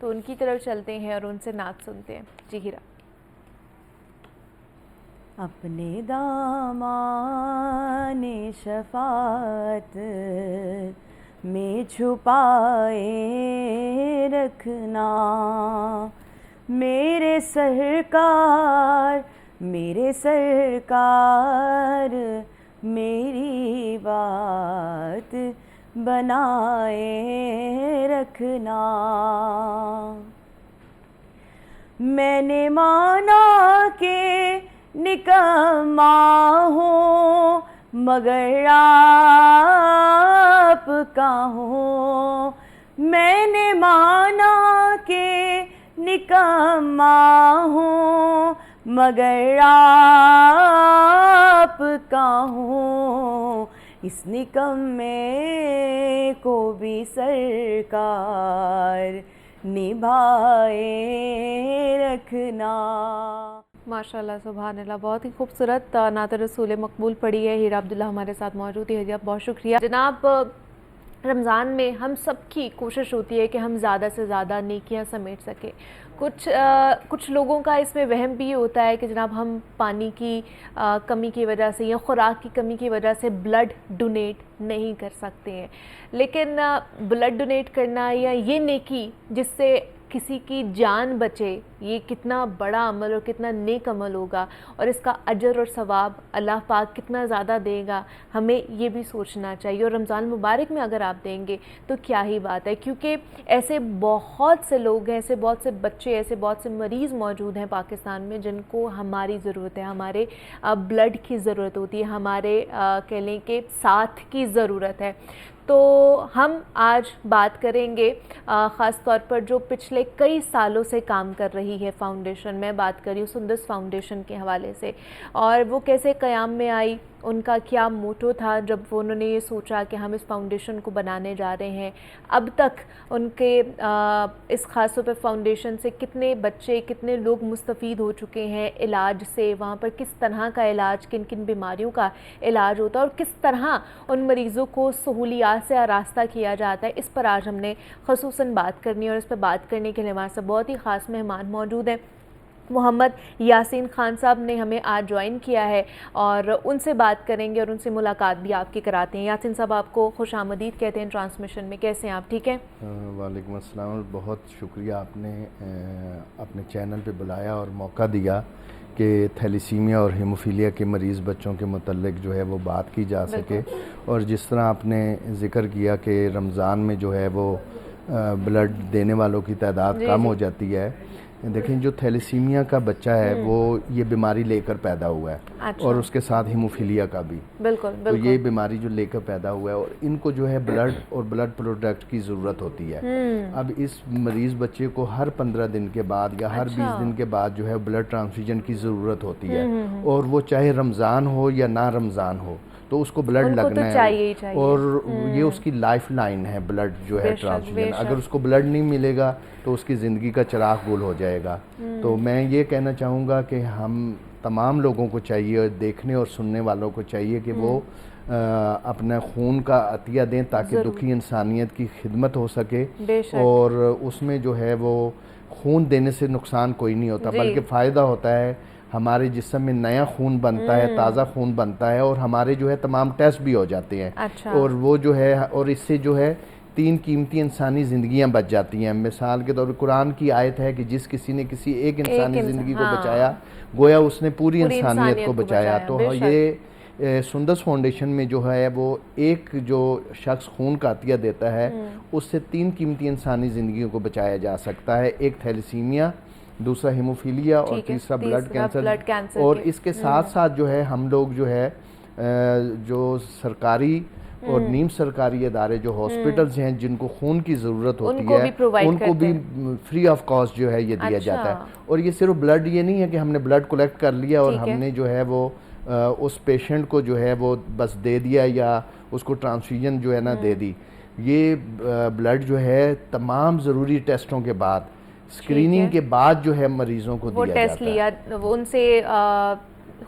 تو ان کی طرف چلتے ہیں اور ان سے نعت سنتے ہیں. جی ہیرا. اپنے دامان شفاعت میں چھپائے رکھنا میرے سرکار میری بات بنائے رکھنا. میں نے مانا کہ نکما ہوں مگر آپ کا ہوں. میں نے مانا کہ نکما ہوں مگر آپ کا ہوں. اس نکمے کو بھی سرکار نبھائے رکھنا. ماشاءاللہ سبحان اللہ, بہت ہی خوبصورت نعت رسول مقبول پڑھی ہے. ہیرا عبداللہ ہمارے ساتھ موجود ہے. بہت شکریہ جناب. رمضان میں ہم سب کی کوشش ہوتی ہے کہ ہم زیادہ سے زیادہ نیکیاں سمیٹ سکیں. کچھ لوگوں کا اس میں وہم بھی ہوتا ہے کہ جناب ہم پانی کی کمی کی وجہ سے یا خوراک کی کمی کی وجہ سے بلڈ ڈونیٹ نہیں کر سکتے ہیں. لیکن بلڈ ڈونیٹ کرنا یا یہ نیکی جس سے کسی کی جان بچے, یہ کتنا بڑا عمل اور کتنا نیک عمل ہوگا, اور اس کا اجر اور ثواب اللہ پاک کتنا زیادہ دے گا, ہمیں یہ بھی سوچنا چاہیے. اور رمضان مبارک میں اگر آپ دیں گے تو کیا ہی بات ہے, کیونکہ ایسے بہت سے لوگ ہیں, ایسے بہت سے بچے, ایسے بہت سے مریض موجود ہیں پاکستان میں جن کو ہماری ضرورت ہے, ہمارے بلڈ کی ضرورت ہوتی ہے, ہمارے کہہ لیں کہ ساتھ کی ضرورت ہے. تو ہم آج بات کریں گے خاص طور پر جو پچھلے کئی سالوں سے کام کر رہی ہے فاؤنڈیشن. میں بات کر رہی ہوں سندس فاؤنڈیشن کے حوالے سے, اور وہ کیسے قیام میں آئی, ان کا کیا موٹو تھا جب انہوں نے یہ سوچا کہ ہم اس فاؤنڈیشن کو بنانے جا رہے ہیں. اب تک ان کے اس خاص طور پہ فاؤنڈیشن سے کتنے بچے, کتنے لوگ مستفید ہو چکے ہیں علاج سے, وہاں پر کس طرح کا علاج, کن کن بیماریوں کا علاج ہوتا ہے, اور کس طرح ان مریضوں کو سہولیات سے آراستہ کیا جاتا ہے. اس پر آج ہم نے خصوصاً بات کرنی ہے, اور اس پہ بات کرنے کے لیے ہمارے ساتھ بہت ہی خاص مہمان موجود ہیں. محمد یاسین خان صاحب نے ہمیں آج جوائن کیا ہے, اور ان سے بات کریں گے اور ان سے ملاقات بھی آپ کی کراتے ہیں. یاسین صاحب, آپ کو خوش آمدید کہتے ہیں ٹرانسمیشن میں. کیسے ہیں آپ, ٹھیک ہیں؟ وعلیکم السلام. بہت شکریہ, آپ نے اپنے چینل پہ بلایا اور موقع دیا کہ تھیلیسیمیا اور ہیموفیلیا کے مریض بچوں کے متعلق جو ہے وہ بات کی جا سکے. اور جس طرح آپ نے ذکر کیا کہ رمضان میں جو ہے وہ بلڈ دینے والوں کی تعداد کم ہو جاتی ہے. دیکھیں, جو تھیلیسیمیا کا بچہ ہے وہ یہ بیماری لے کر پیدا ہوا ہے, اور اس کے ساتھ ہیموفیلیا کا بھی. تو یہ بیماری جو لے کر پیدا ہوا ہے, اور ان کو جو ہے بلڈ اور بلڈ پروڈکٹ کی ضرورت ہوتی ہے. اب اس مریض بچے کو ہر 15 دن کے بعد یا ہر 20 دن کے بعد جو ہے بلڈ ٹرانسفیوژن کی ضرورت ہوتی ہے, اور وہ چاہے رمضان ہو یا نہ رمضان ہو تو اس کو بلڈ لگنا ہے, اور یہ اس کی لائف لائن ہے بلڈ جو ہے ٹرانسفیوژن. اگر اس کو بلڈ نہیں ملے گا تو اس کی زندگی کا چراغ گل ہو جائے گا. تو میں یہ کہنا چاہوں گا کہ ہم تمام لوگوں کو چاہیے, دیکھنے اور سننے والوں کو چاہیے کہ وہ اپنا خون کا عطیہ دیں تاکہ دکھی انسانیت کی خدمت ہو سکے. اور اس میں جو ہے وہ خون دینے سے نقصان کوئی نہیں ہوتا, بلکہ فائدہ ہوتا ہے. ہمارے جسم میں نیا خون بنتا ہے, تازہ خون بنتا ہے, اور ہمارے جو ہے تمام ٹیسٹ بھی ہو جاتے ہیں. اور وہ جو ہے, اور اس سے جو ہے 3 قیمتی انسانی زندگیاں بچ جاتی ہیں. مثال کے طور پر قرآن کی آیت ہے کہ جس کسی نے کسی ایک انسانی زندگی کو بچایا گویا اس نے پوری انسانیت کو بچایا. تو یہ سندس فاؤنڈیشن میں جو ہے وہ ایک جو شخص خون کا عطیہ دیتا ہے اس سے 3 قیمتی انسانی زندگیوں کو بچایا جا سکتا ہے. ایک تھیلیسیمیا, دوسرا ہیموفیلیا, اور تیسرا بلڈ کینسر. اور اس کے ساتھ ساتھ جو ہے ہم لوگ جو ہے جو سرکاری اور نیم سرکاری ادارے جو ہاسپٹلز ہیں جن کو خون کی ضرورت ہوتی ہے ان کو بھی فری آف کاسٹ جو ہے یہ دیا جاتا ہے. اور یہ صرف بلڈ یہ نہیں ہے کہ ہم نے بلڈ کلیکٹ کر لیا اور ہم نے جو ہے وہ اس پیشنٹ کو جو ہے وہ بس دے دیا یا اس کو ٹرانسفیوژن جو ہے نا دے دی. یہ بلڈ جو ہے تمام ضروری ٹیسٹوں کے بعد, اسکریننگ کے بعد جو ہے مریضوں کو دیا جاتا ہے. وہ ٹیسٹ لیا, ان سے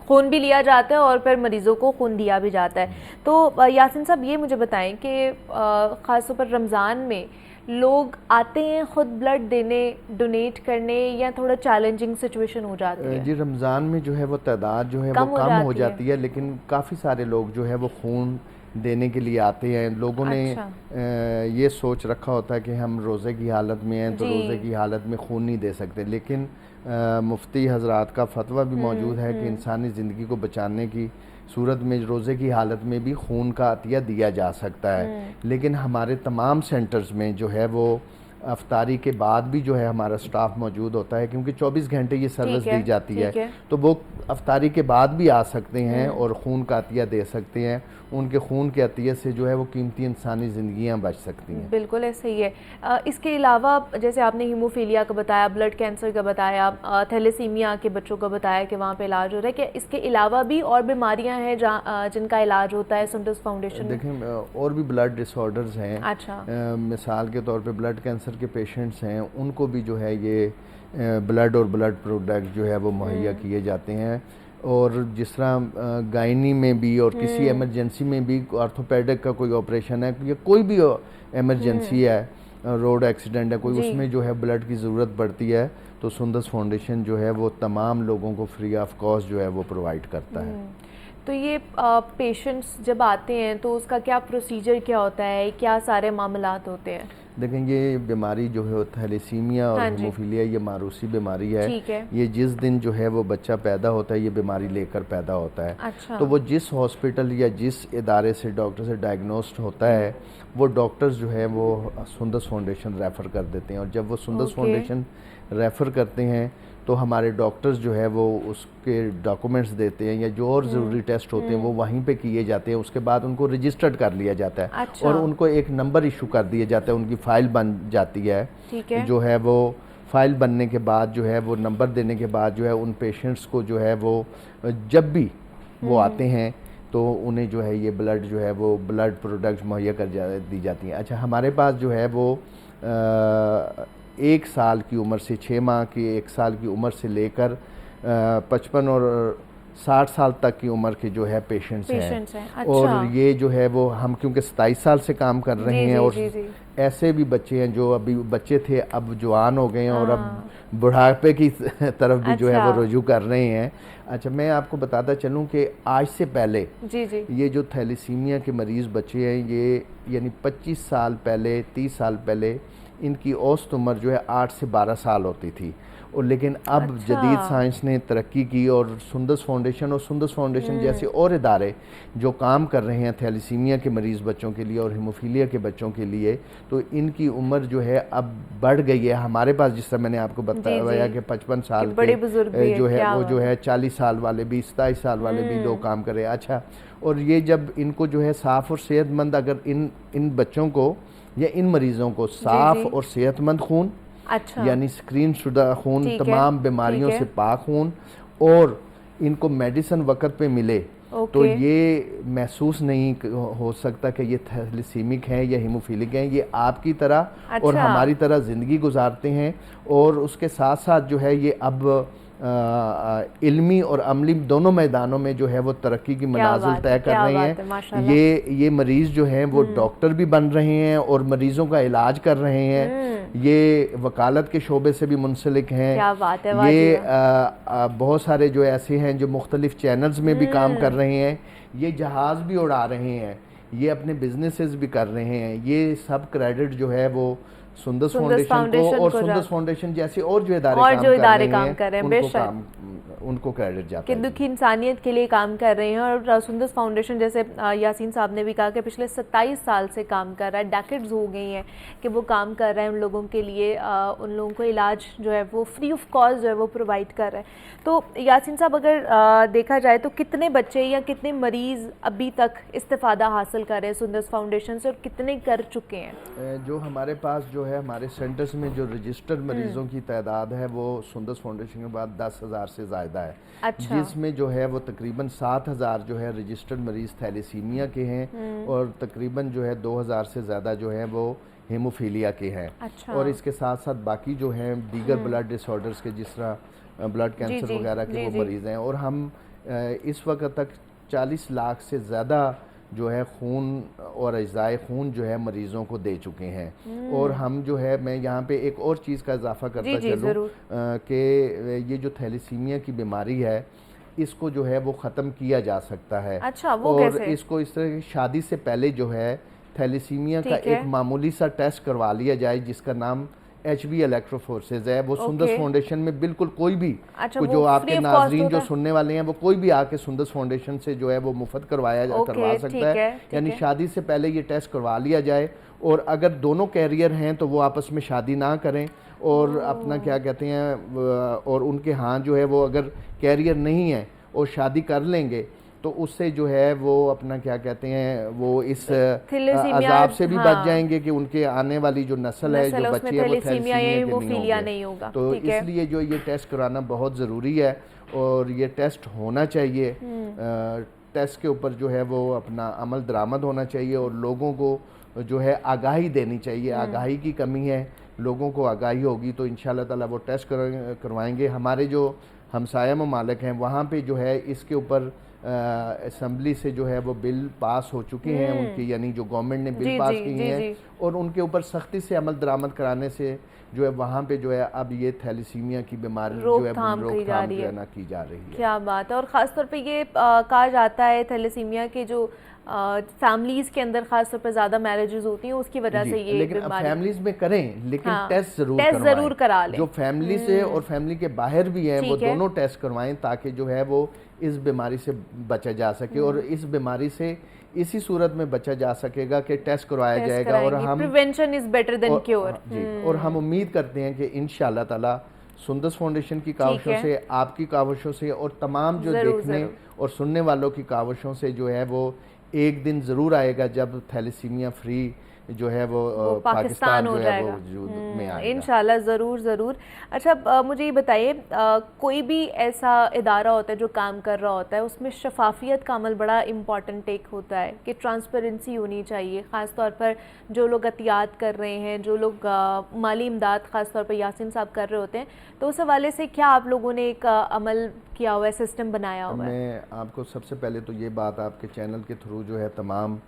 خون بھی لیا جاتا ہے اور پھر مریضوں کو خون دیا بھی جاتا ہے. تو یاسین صاحب یہ مجھے بتائیں کہ خاص طور پر رمضان میں لوگ آتے ہیں خود بلڈ دینے، ڈونیٹ کرنے، یا تھوڑا چیلنجنگ سچویشن ہو جاتی ہے؟ جی رمضان میں جو ہے وہ تعداد جو ہے وہ کم ہو جاتی ہے، لیکن کافی سارے لوگ جو ہے وہ خون دینے کے لیے آتے ہیں. لوگوں نے یہ سوچ رکھا ہوتا ہے کہ ہم روزے کی حالت میں ہیں تو روزے کی حالت میں خون نہیں دے سکتے، لیکن مفتی حضرات کا فتویٰ بھی موجود ہے کہ انسانی زندگی کو بچانے کی صورت میں روزے کی حالت میں بھی خون کا عطیہ دیا جا سکتا ہے. لیکن ہمارے تمام سینٹرز میں جو ہے وہ افطاری کے بعد بھی جو ہے ہمارا سٹاف موجود ہوتا ہے، کیونکہ 24 گھنٹے یہ سروس دی جاتی ہے، تو وہ افطاری کے بعد بھی آ سکتے ہیں اور خون کا عطیہ دے سکتے ہیں. ان کے خون کے عطیے سے جو ہے وہ قیمتی انسانی زندگیاں بچ سکتی ہیں. بالکل ایسا ہی ہے. اس کے علاوہ جیسے آپ نے ہیموفیلیا کا بتایا، بلڈ کینسر کا بتایا، تھیلیسیمیا کے بچوں کا بتایا کہ وہاں پہ علاج ہو رہا ہے، کہ اس کے علاوہ بھی اور بیماریاں ہیں جن کا علاج ہوتا ہے سنڈس فاؤنڈیشن میں؟ دیکھیں اور بھی بلڈ ڈس آرڈرز ہیں. اچھا. مثال کے طور پہ بلڈ کینسر کے پیشنٹس ہیں، ان کو بھی جو ہے یہ بلڈ اور بلڈ پروڈکٹ جو ہے وہ مہیا کیے جاتے ہیں. اور جس طرح گائنی میں بھی اور کسی ایمرجنسی میں بھی آرتھوپیڈک کا کوئی آپریشن ہے یا کوئی بھی ایمرجنسی ہے، روڈ ایکسیڈنٹ ہے کوئی، اس میں جو ہے بلڈ کی ضرورت پڑتی ہے تو سندس فاؤنڈیشن جو ہے وہ تمام لوگوں کو فری آف کاسٹ جو ہے وہ پرووائڈ کرتا ہے. تو یہ پیشنٹس جب آتے ہیں تو اس کا کیا پروسیجر کیا ہوتا ہے، کیا سارے معاملات ہوتے ہیں؟ دیکھیں یہ بیماری جو ہے تھیلیسیمیا اور ہیموفیلیا یہ موروثی بیماری ہے. یہ جس دن جو ہے وہ بچہ پیدا ہوتا ہے یہ بیماری لے کر پیدا ہوتا ہے. تو وہ جس ہاسپٹل یا جس ادارے سے ڈاکٹر سے ڈائگنوسڈ ہوتا ہے وہ ڈاکٹرز جو ہے وہ سندس فاؤنڈیشن ریفر کر دیتے ہیں. اور جب وہ سندس فاؤنڈیشن ریفر کرتے ہیں تو ہمارے ڈاکٹرز جو ہے وہ اس کے ڈاکومنٹس دیتے ہیں یا جو اور ضروری ٹیسٹ ہوتے ہیں وہ وہیں پہ کیے جاتے ہیں. اس کے بعد ان کو رجسٹرڈ کر لیا جاتا ہے اور ان کو ایک نمبر ایشو کر دیا جاتا ہے، ان کی فائل بن جاتی ہے. جو ہے وہ فائل بننے کے بعد جو ہے وہ نمبر دینے کے بعد جو ہے ان پیشنٹس کو جو ہے وہ جب بھی وہ آتے ہیں تو انہیں جو ہے یہ بلڈ جو ہے وہ بلڈ پروڈکٹس مہیا کر دی جاتی ہیں. اچھا ہمارے پاس جو ہے وہ 1 سال کی عمر سے 6 ماہ کی 1 سال کی عمر سے لے کر 55 اور 60 سال تک کی عمر کے جو ہے پیشنٹس ہیں. اور یہ جو ہے وہ ہم کیونکہ 27 سال سے کام کر رہے ہیں اور ایسے بھی بچے ہیں جو ابھی بچے تھے اب جوان ہو گئے ہیں اور اب بڑھاپے کی طرف بھی جو ہے وہ رجوع کر رہے ہیں. اچھا میں آپ کو بتاتا چلوں کہ آج سے پہلے یہ جو تھیلیسیمیا کے مریض بچے ہیں یہ یعنی 25 سال پہلے 30 سال پہلے ان کی اوسط عمر جو ہے 8 سے 12 سال ہوتی تھی. اور لیکن اب جدید سائنس نے ترقی کی اور سندس فاؤنڈیشن جیسے اور ادارے جو کام کر رہے ہیں تھیلیسیمیا کے مریض بچوں کے لیے اور ہیموفیلیا کے بچوں کے لیے، تو ان کی عمر جو ہے اب بڑھ گئی ہے. ہمارے پاس جس طرح میں نے آپ کو بتایا کہ 55 سال کے جو ہے وہ جو ہے 40 سال والے بھی 27 سال والے بھی لوگ کام کر رہے ہیں. اچھا اور یہ جب ان کو جو ہے صاف اور صحت مند، اگر ان بچوں کو یا ان مریضوں کو صاف اور صحت مند خون یعنی سکرین شدہ خون، تمام بیماریوں سے پاک خون، اور ان کو میڈیسن وقت پہ ملے تو یہ محسوس نہیں ہو سکتا کہ یہ تھیلیسیمک ہیں یا ہیموفیلک ہیں. یہ آپ کی طرح اور ہماری طرح زندگی گزارتے ہیں اور اس کے ساتھ ساتھ جو ہے یہ اب علمی اور عملی دونوں میدانوں میں جو ہے وہ ترقی کی منازل طے کر رہے ہیں. یہ مریض جو ہیں وہ ڈاکٹر بھی بن رہے ہیں اور مریضوں کا علاج کر رہے ہیں. یہ وکالت کے شعبے سے بھی منسلک ہیں. یہ بہت سارے جو ایسے ہیں جو مختلف چینلز میں بھی کام کر رہے ہیں. یہ جہاز بھی اڑا رہے ہیں، یہ اپنے بزنسز بھی کر رہے ہیں. یہ سب کریڈٹ جو ہے وہ سندس فاؤنڈیشن کو اور سندس فاؤنڈیشن جیسے اور جو ادارے کام کر رہے ہیں ان کو کریڈٹ جاتا ہے کہ دکھی انسانیت کے لیے کام کر رہے ہیں. اور سندس فاؤنڈیشن جیسے یاسین صاحب نے بھی کہا کہ پچھلے 27 سال سے کام کر رہا ہے، ڈیکیڈز ہو گئی ہیں کہ وہ کام کر رہے ہیں ان لوگوں کے لیے، ان لوگوں کو علاج جو ہے وہ فری آف کاسٹ جو ہے وہ پرووائڈ کر رہے ہیں. تو یاسین صاحب اگر دیکھا جائے تو کتنے بچے یا کتنے مریض ابھی تک استفادہ حاصل کر رہے ہیں سندس فاؤنڈیشن سے اور کتنے کر چکے ہیں؟ جو ہمارے پاس جو ہے ہمارے سینٹرز میں جو رجسٹرڈ مریضوں کی تعداد ہے وہ سندس فاؤنڈیشن کے بعد 10,000 سے زائدہ ہے. جس میں جو ہے وہ تقریباً 7,000 جو ہے رجسٹرڈ مریض تھیلیسیمیا کے ہیں اور تقریباً جو ہے 2,000 سے زیادہ جو ہے وہ ہیموفیلیا کے ہیں. اور اس کے ساتھ ساتھ باقی جو ہیں دیگر بلڈ ڈس آرڈرز کے جس طرح بلڈ کینسر وغیرہ کے وہ مریض ہیں. اور ہم اس وقت تک 40 لاکھ سے زیادہ جو ہے خون اور اجزائے خون جو ہے مریضوں کو دے چکے ہیں. اور ہم جو ہے میں یہاں پہ ایک اور چیز کا اضافہ کرتا چلوں کہ یہ جو تھیلیسیمیا کی بیماری ہے اس کو جو ہے وہ ختم کیا جا سکتا ہے. اچھا وہ اور کیسے؟ اس کو اس طرح شادی سے پہلے جو ہے تھیلیسیمیا کا ایک معمولی سا ٹیسٹ کروا لیا جائے جس کا نام ایچ بی الیکٹروفورسز ہے. وہ سندس فاؤنڈیشن میں بالکل کوئی بھی جو آپ کے ناظرین جو سننے والے ہیں وہ کوئی بھی آ کے سندس فاؤنڈیشن سے جو ہے وہ مفت کروا سکتا ہے. یعنی شادی سے پہلے یہ ٹیسٹ کروا لیا جائے اور اگر دونوں کیریئر ہیں تو وہ آپس میں شادی نہ کریں اور اپنا کیا کہتے ہیں اور ان کے ہاں جو ہے وہ اگر کیریئر نہیں ہے اور شادی کر لیں گے تو اس سے جو ہے وہ اپنا کیا کہتے ہیں وہ اس عذاب سے بھی بچ جائیں گے کہ ان کے آنے والی جو نسل ہے جو بچے ہیں وہ تھیلیسیمیا کے نہیں ہوں گے. تو اس لیے جو یہ ٹیسٹ کرانا بہت ضروری ہے اور یہ ٹیسٹ ہونا چاہیے. ٹیسٹ کے اوپر جو ہے وہ اپنا عمل درآمد ہونا چاہیے اور لوگوں کو جو ہے آگاہی دینی چاہیے. آگاہی کی کمی ہے, لوگوں کو آگاہی ہوگی تو انشاءاللہ تعالی وہ ٹیسٹ کروائیں گے. ہمارے جو ہمسایہ ممالک ہیں وہاں پہ جو ہے اس کے اوپر اسمبلی سے جو ہے وہ بل پاس ہو چکے ہیں ان کی, یعنی جو گورنمنٹ نے بل پاس کی ہیں اور ان کے اوپر سختی سے عمل درآمد کرانے سے جو ہے وہاں پہ جو ہے اب یہ تھیلیسیمیا کی بیماری جو ہے روک تھام کی جا رہی ہے. کیا بات ہے. اور خاص طور پہ یہ کہا جاتا ہے تھیلیسیمیا کے جو فیملیز کے اندر خاص طور پر زیادہ میرجز ہوتی ہیں اس کی وجہ سے یہ لیکن فیملیز میں کریں لیکن ٹیسٹ ضرور کرا لیں. جو فیملی سے اور فیملی کے باہر بھی ہیں وہ دونوں ٹیسٹ کروائیں تاکہ جو ہے وہ اس بیماری سے بچا جا سکے. اور اس بیماری سے اسی صورت میں بچا جا سکے گا کہ ٹیسٹ کروایا جائے گا اور ہم prevention is better than cure. اور ہم امید کرتے ہیں کہ انشاءاللہ تعالی سندس فاؤنڈیشن کی کاوشوں سے, آپ کی کاوشوں سے اور تمام جو دیکھنے اور سننے والوں کی کاوشوں سے جو ہے وہ ایک دن ضرور آئے گا جب تھیلیسیمیا فری جو ہے وہ پاکستان جو ہے وہ وجود میں آئے گا انشاءاللہ. ضرور ضرور. اچھا مجھے یہ بتائیے کوئی بھی ایسا ادارہ ہوتا ہے جو کام کر رہا ہوتا ہے اس میں شفافیت کا عمل بڑا امپورٹنٹ ایک ہوتا ہے کہ ٹرانسپیرنسی ہونی چاہیے. خاص طور پر جو لوگ عطیات کر رہے ہیں, جو لوگ مالی امداد خاص طور پر یاسین صاحب کر رہے ہوتے ہیں, تو اس حوالے سے کیا آپ لوگوں نے ایک عمل کیا ہوا ہے, سسٹم بنایا ہوا ہے؟ میں آپ کو سب سے پہلے تو یہ بات آپ کے چینل کے تھرو جو ہے تمام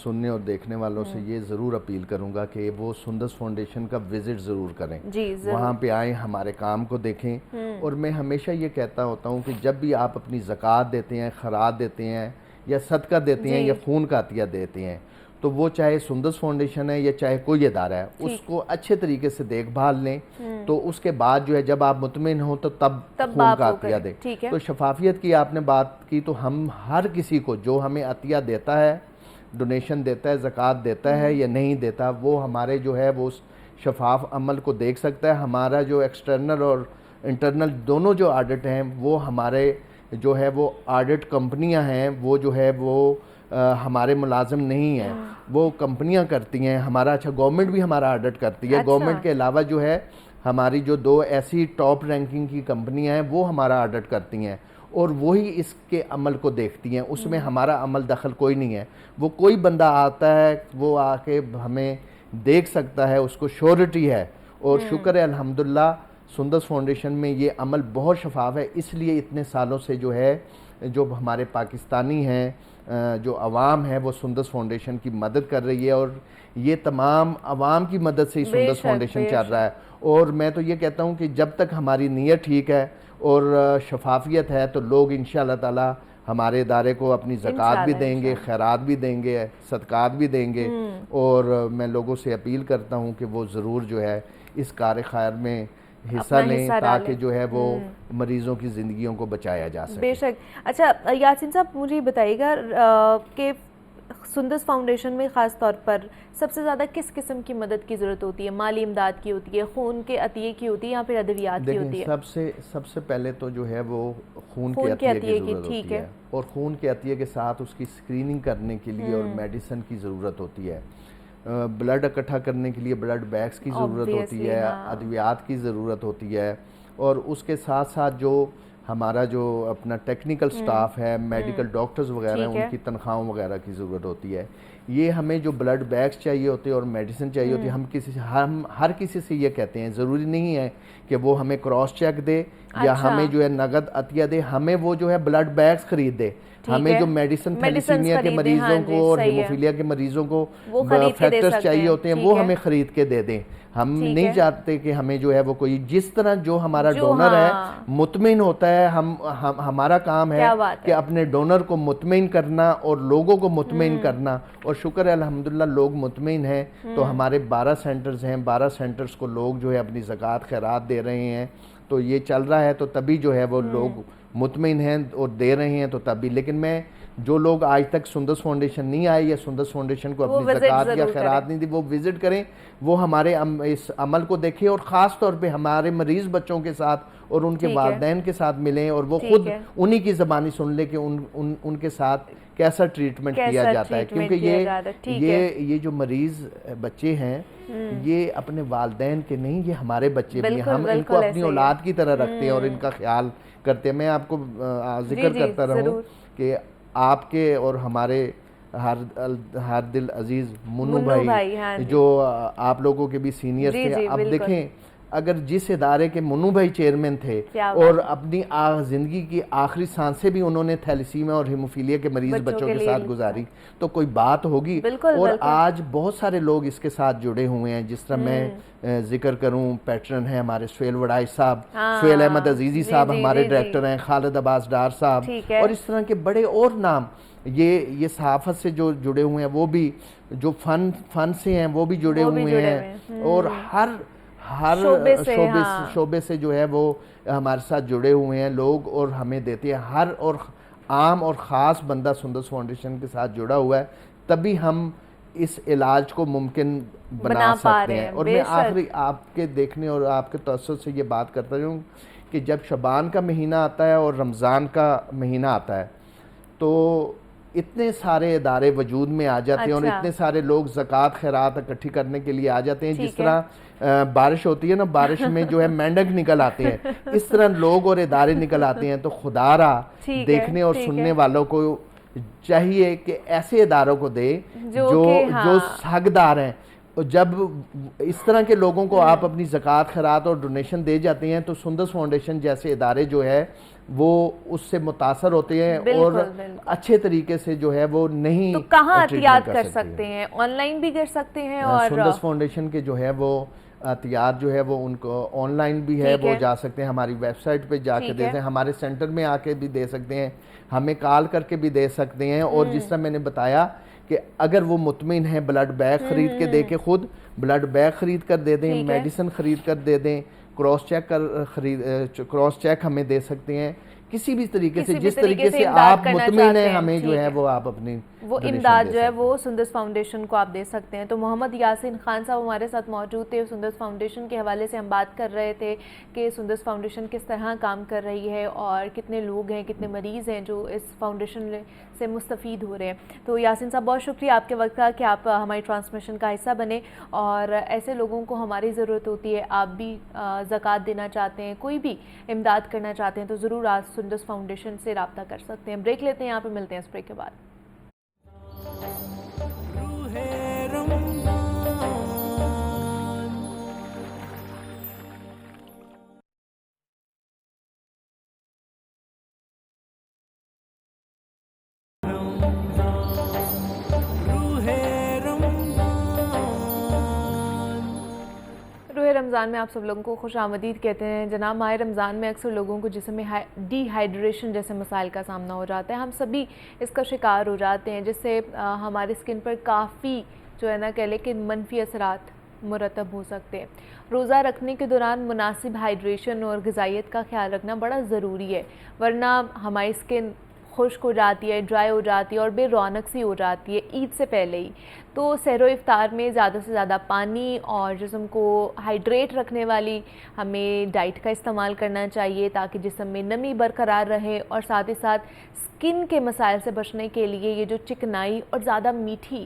سننے اور دیکھنے والوں سے یہ ضرور اپیل کروں گا کہ وہ سندس فاؤنڈیشن کا وزٹ ضرور کریں. وہاں پہ آئیں, ہمارے کام کو دیکھیں. اور میں ہمیشہ یہ کہتا ہوتا ہوں کہ جب بھی آپ اپنی زکوٰۃ دیتے ہیں, خیرات دیتے ہیں یا صدقہ دیتے ہیں یا خون کا عطیہ دیتے ہیں تو وہ چاہے سندس فاؤنڈیشن ہے یا چاہے کوئی ادارہ ہے اس کو اچھے طریقے سے دیکھ بھال لیں. تو اس کے بعد جو ہے جب آپ مطمئن ہوں تو تب خون کا عطیہ دیں. تو شفافیت کی آپ نے بات کی تو ہم ہر کسی کو جو ہمیں عطیہ دیتا ہے, ڈونیشن دیتا ہے, زکوٰۃ دیتا ہے یا نہیں دیتا, وہ ہمارے جو ہے وہ شفاف عمل کو دیکھ سکتا ہے. ہمارا جو ایکسٹرنل اور انٹرنل دونوں جو آڈٹ ہیں وہ ہمارے جو ہے وہ آڈٹ کمپنیاں ہیں, وہ جو ہے وہ ہمارے ملازم نہیں ہیں, وہ کمپنیاں کرتی ہیں ہمارا. اچھا گورنمنٹ بھی ہمارا آڈٹ کرتی ہے. گورنمنٹ کے علاوہ جو ہے ہماری جو 2 ایسی ٹاپ رینکنگ کی کمپنیاں ہیں وہ ہمارا آڈٹ کرتی ہیں اور وہی اس کے عمل کو دیکھتی ہیں. اس میں ہمارا عمل دخل کوئی نہیں ہے. وہ کوئی بندہ آتا ہے وہ آ کے ہمیں دیکھ سکتا ہے, اس کو شیورٹی ہے. اور شکر ہے الحمدللہ سندس فاؤنڈیشن میں یہ عمل بہت شفاف ہے. اس لیے اتنے سالوں سے جو ہے جو ہمارے پاکستانی ہیں, جو عوام ہے وہ سندس فاؤنڈیشن کی مدد کر رہی ہے اور یہ تمام عوام کی مدد سے ہی سندس فاؤنڈیشن چل رہا ہے. اور میں تو یہ کہتا ہوں کہ جب تک ہماری نیت ٹھیک ہے اور شفافیت ہے تو لوگ انشاءاللہ تعالی ہمارے ادارے کو اپنی زکوٰۃ بھی دیں گے, خیرات بھی دیں گے, صدقات بھی دیں گے. اور میں لوگوں سے اپیل کرتا ہوں کہ وہ ضرور جو ہے اس کار خیر میں حصہ لیں تاکہ جو ہے وہ مریضوں کی زندگیوں کو بچایا جا سکے. بے شک. اچھا یاسین صاحب مجھے بتائیے گا کہ سندس فاؤنڈیشن میں خاص طور پر سب سے زیادہ کس قسم کی مدد کی ضرورت ہوتی ہے؟ مالی امداد کی ہوتی ہے, خون کے عطیے کی ہوتی ہے یا پھر ادویات کی ہوتی ہے؟ سب سے پہلے تو جو ہے وہ خون کے عطیے کی ضرورت ہوتی ہے اور خون کے عطیے کے ساتھ اس کی اسکریننگ کرنے کے لیے اور میڈیسن کی ضرورت ہوتی ہے. بلڈ اکٹھا کرنے کے لیے بلڈ بیگز کی ضرورت ہوتی ہے, ادویات کی ضرورت ہوتی ہے. اور اس کے ساتھ ساتھ جو ہمارا جو اپنا ٹیکنیکل سٹاف ہے, میڈیکل ڈاکٹرز وغیرہ ہیں, ان کی تنخواہوں وغیرہ کی ضرورت ہوتی ہے. یہ ہمیں جو بلڈ بیگس چاہیے ہوتے ہیں اور میڈیسن چاہیے ہوتی ہے، ہم ہر کسی سے یہ کہتے ہیں، ضروری نہیں ہے کہ وہ ہمیں کراس چیک دے یا ہمیں جو ہے نقد عطیہ دے، ہمیں وہ جو ہے بلڈ بیگس خرید دے، ہمیں جو میڈیسن تھیلیسیمیا کے مریضوں کو اور ہیموفیلیا کے مریضوں کو فیکٹرز چاہیے ہوتے ہیں وہ ہمیں خرید کے دے دیں۔ ہم نہیں چاہتے کہ ہمیں جو ہے وہ کوئی، جس طرح جو ہمارا ڈونر ہے مطمئن ہوتا ہے، ہمارا کام ہے کہ اپنے ڈونر کو مطمئن کرنا اور لوگوں کو مطمئن کرنا، اور شکر ہے الحمدللہ لوگ مطمئن ہیں۔ تو ہمارے 12 سینٹرز ہیں، 12 سینٹرز کو لوگ جو ہے اپنی زکوٰۃ خیرات دے رہے ہیں، تو یہ چل رہا ہے، تو تبھی جو ہے وہ لوگ مطمئن ہیں اور دے رہے ہیں، تو تبھی۔ لیکن میں جو لوگ آج تک سندس فاؤنڈیشن نہیں آئے یا سندس فاؤنڈیشن کو اپنی زکوٰۃ یا خیرات نہیں دی، وہ وزٹ کریں، وہ ہمارے اس عمل کو دیکھیں، اور خاص طور پہ ہمارے مریض بچوں کے ساتھ اور ان کے والدین کے ساتھ ملیں، اور وہ خود انہی کی زبانی سن لیں کہ ان کے ساتھ کیسا ٹریٹمنٹ کیا جاتا ہے، کیونکہ یہ جو مریض بچے ہیں یہ اپنے والدین کے نہیں، یہ ہمارے بچے بھی ہیں، ہم ان کو اپنی اولاد کی طرح رکھتے ہیں اور ان کا خیال کرتے ہیں۔ میں آپ کو ذکر کرتا رہوں کہ آپ کے اور ہمارے ہر دل عزیز منو بھائی جو آپ لوگوں کے بھی سینئر تھے، اب دیکھیں اگر جس ادارے کے منو بھائی چیئرمین تھے اور اپنی زندگی کی آخری سانسیں بھی انہوں نے تھیلیسیمیا اور ہیموفیلیا کے مریض بچوں کے ساتھ گزاری، تو کوئی بات ہوگی۔ اور آج بہت سارے لوگ اس کے ساتھ جڑے ہوئے ہیں، جس طرح میں ذکر کروں، پیٹرن ہیں ہمارے سہیل وڑائی صاحب، سہیل احمد عزیزی صاحب ہمارے ڈائریکٹر ہیں، خالد عباس ڈار صاحب، اور اس طرح کے بڑے اور نام، یہ صحافت سے جو جڑے ہوئے ہیں وہ بھی، جو فن سے ہیں وہ بھی جڑے ہوئے ہیں، اور ہر شعبے سے جو ہے وہ ہمارے ساتھ جڑے ہوئے ہیں لوگ، اور ہمیں دیتے ہیں۔ ہر اور عام اور خاص بندہ سندس فاؤنڈیشن کے ساتھ جڑا ہوا ہے، تبھی ہم اس علاج کو ممکن بنا سکتے ہیں۔ اور میں آخری آپ کے دیکھنے اور آپ کے تأثر سے یہ بات کرتا ہوں کہ جب شعبان کا مہینہ آتا ہے اور رمضان کا مہینہ آتا ہے تو اتنے سارے ادارے وجود میں آ جاتے ہیں، اور اتنے سارے لوگ زکوٰۃ خیرات اکٹھی کرنے کے لیے آ جاتے ہیں، جس طرح بارش ہوتی ہے نا، بارش میں جو ہے مینڈک نکل آتے ہیں، اس طرح لوگ اور ادارے نکل آتے ہیں۔ تو خدا را دیکھنے اور سننے والوں کو چاہیے کہ ایسے اداروں کو دے جو حقدار ہیں، اور جب اس طرح کے لوگوں کو آپ اپنی زکوٰۃ خیرات اور ڈونیشن دے جاتے ہیں تو سندس فاؤنڈیشن جیسے ادارے جو ہے وہ اس سے متاثر ہوتے ہیں، اور اچھے طریقے سے جو ہے وہ نہیں۔ تو کہاں احتیاط کر سکتے ہیں؟ آن لائن بھی کر سکتے ہیں، اور سندس فاؤنڈیشن کے جو ہے وہ احتیاط جو ہے وہ ان کو آن لائن بھی ہے، وہ جا سکتے ہیں، ہماری ویب سائٹ پہ جا کے دے سکتے ہیں، ہمارے سینٹر میں آ کے بھی دے سکتے ہیں، ہمیں کال کر کے بھی دے سکتے ہیں، اور جس طرح میں نے بتایا کہ اگر وہ مطمئن ہیں بلڈ بیگ خرید کے دے کے، خود بلڈ بیگ خرید کر دے دیں، میڈیسن خرید کر دے دیں، کراس چیک ہمیں دے سکتے ہیں، کسی بھی طریقے سے، جس طریقے سے آپ مطمئن ہیں ہمیں جو ہے وہ آپ اپنی وہ امداد جو ہے وہ سندس فاؤنڈیشن کو آپ دے سکتے ہیں۔ تو محمد یاسین خان صاحب ہمارے ساتھ موجود تھے، سندس فاؤنڈیشن کے حوالے سے ہم بات کر رہے تھے کہ سندس فاؤنڈیشن کس طرح کام کر رہی ہے اور کتنے لوگ ہیں، کتنے مریض ہیں جو اس فاؤنڈیشن سے مستفید ہو رہے ہیں۔ تو یاسین صاحب بہت شکریہ آپ کے وقت کا کہ آپ ہماری ٹرانسمیشن کا حصہ بنے، اور ایسے لوگوں کو ہماری ضرورت ہوتی ہے۔ آپ بھی زکوٰۃ دینا چاہتے ہیں، کوئی بھی امداد کرنا چاہتے ہیں تو ضرور آپ سندس فاؤنڈیشن سے رابطہ کر سکتے ہیں۔ بریک لیتے ہیں، یہاں پہ ملتے ہیں اس بریک کے بعد۔ رمضان میں آپ سب لوگوں کو خوش آمدید کہتے ہیں۔ جناب ماہ رمضان میں اکثر لوگوں کو جسم میں ڈی ہائیڈریشن جیسے مسائل کا سامنا ہو جاتا ہے، ہم سبھی اس کا شکار ہو جاتے ہیں، جس سے ہماری اسکن پر کافی جو ہے نا کہہ لیں کہ منفی اثرات مرتب ہو سکتے ہیں۔ روزہ رکھنے کے دوران مناسب ہائیڈریشن اور غذائیت کا خیال رکھنا بڑا ضروری ہے، ورنہ ہماری اسکن خشک ہو جاتی ہے، ڈرائی ہو جاتی ہے اور بے رونق سی ہو جاتی ہے عید سے پہلے ہی۔ تو سحر و افطار میں زیادہ سے زیادہ پانی اور جسم کو ہائیڈریٹ رکھنے والی ہمیں ڈائٹ کا استعمال کرنا چاہیے تاکہ جسم میں نمی برقرار رہے، اور ساتھ ہی ساتھ اسکن کے مسائل سے بچنے کے لیے یہ جو چکنائی اور زیادہ میٹھی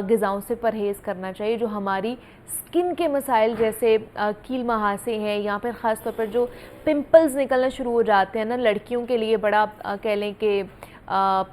غذاؤں سے پرہیز کرنا چاہیے، جو ہماری اسکن کے مسائل جیسے کیل مہاسے ہیں، یا پھر خاص طور پر جو پمپلز نکلنا شروع ہو جاتے ہیں نا لڑکیوں کے لیے بڑا کہہ لیں کہ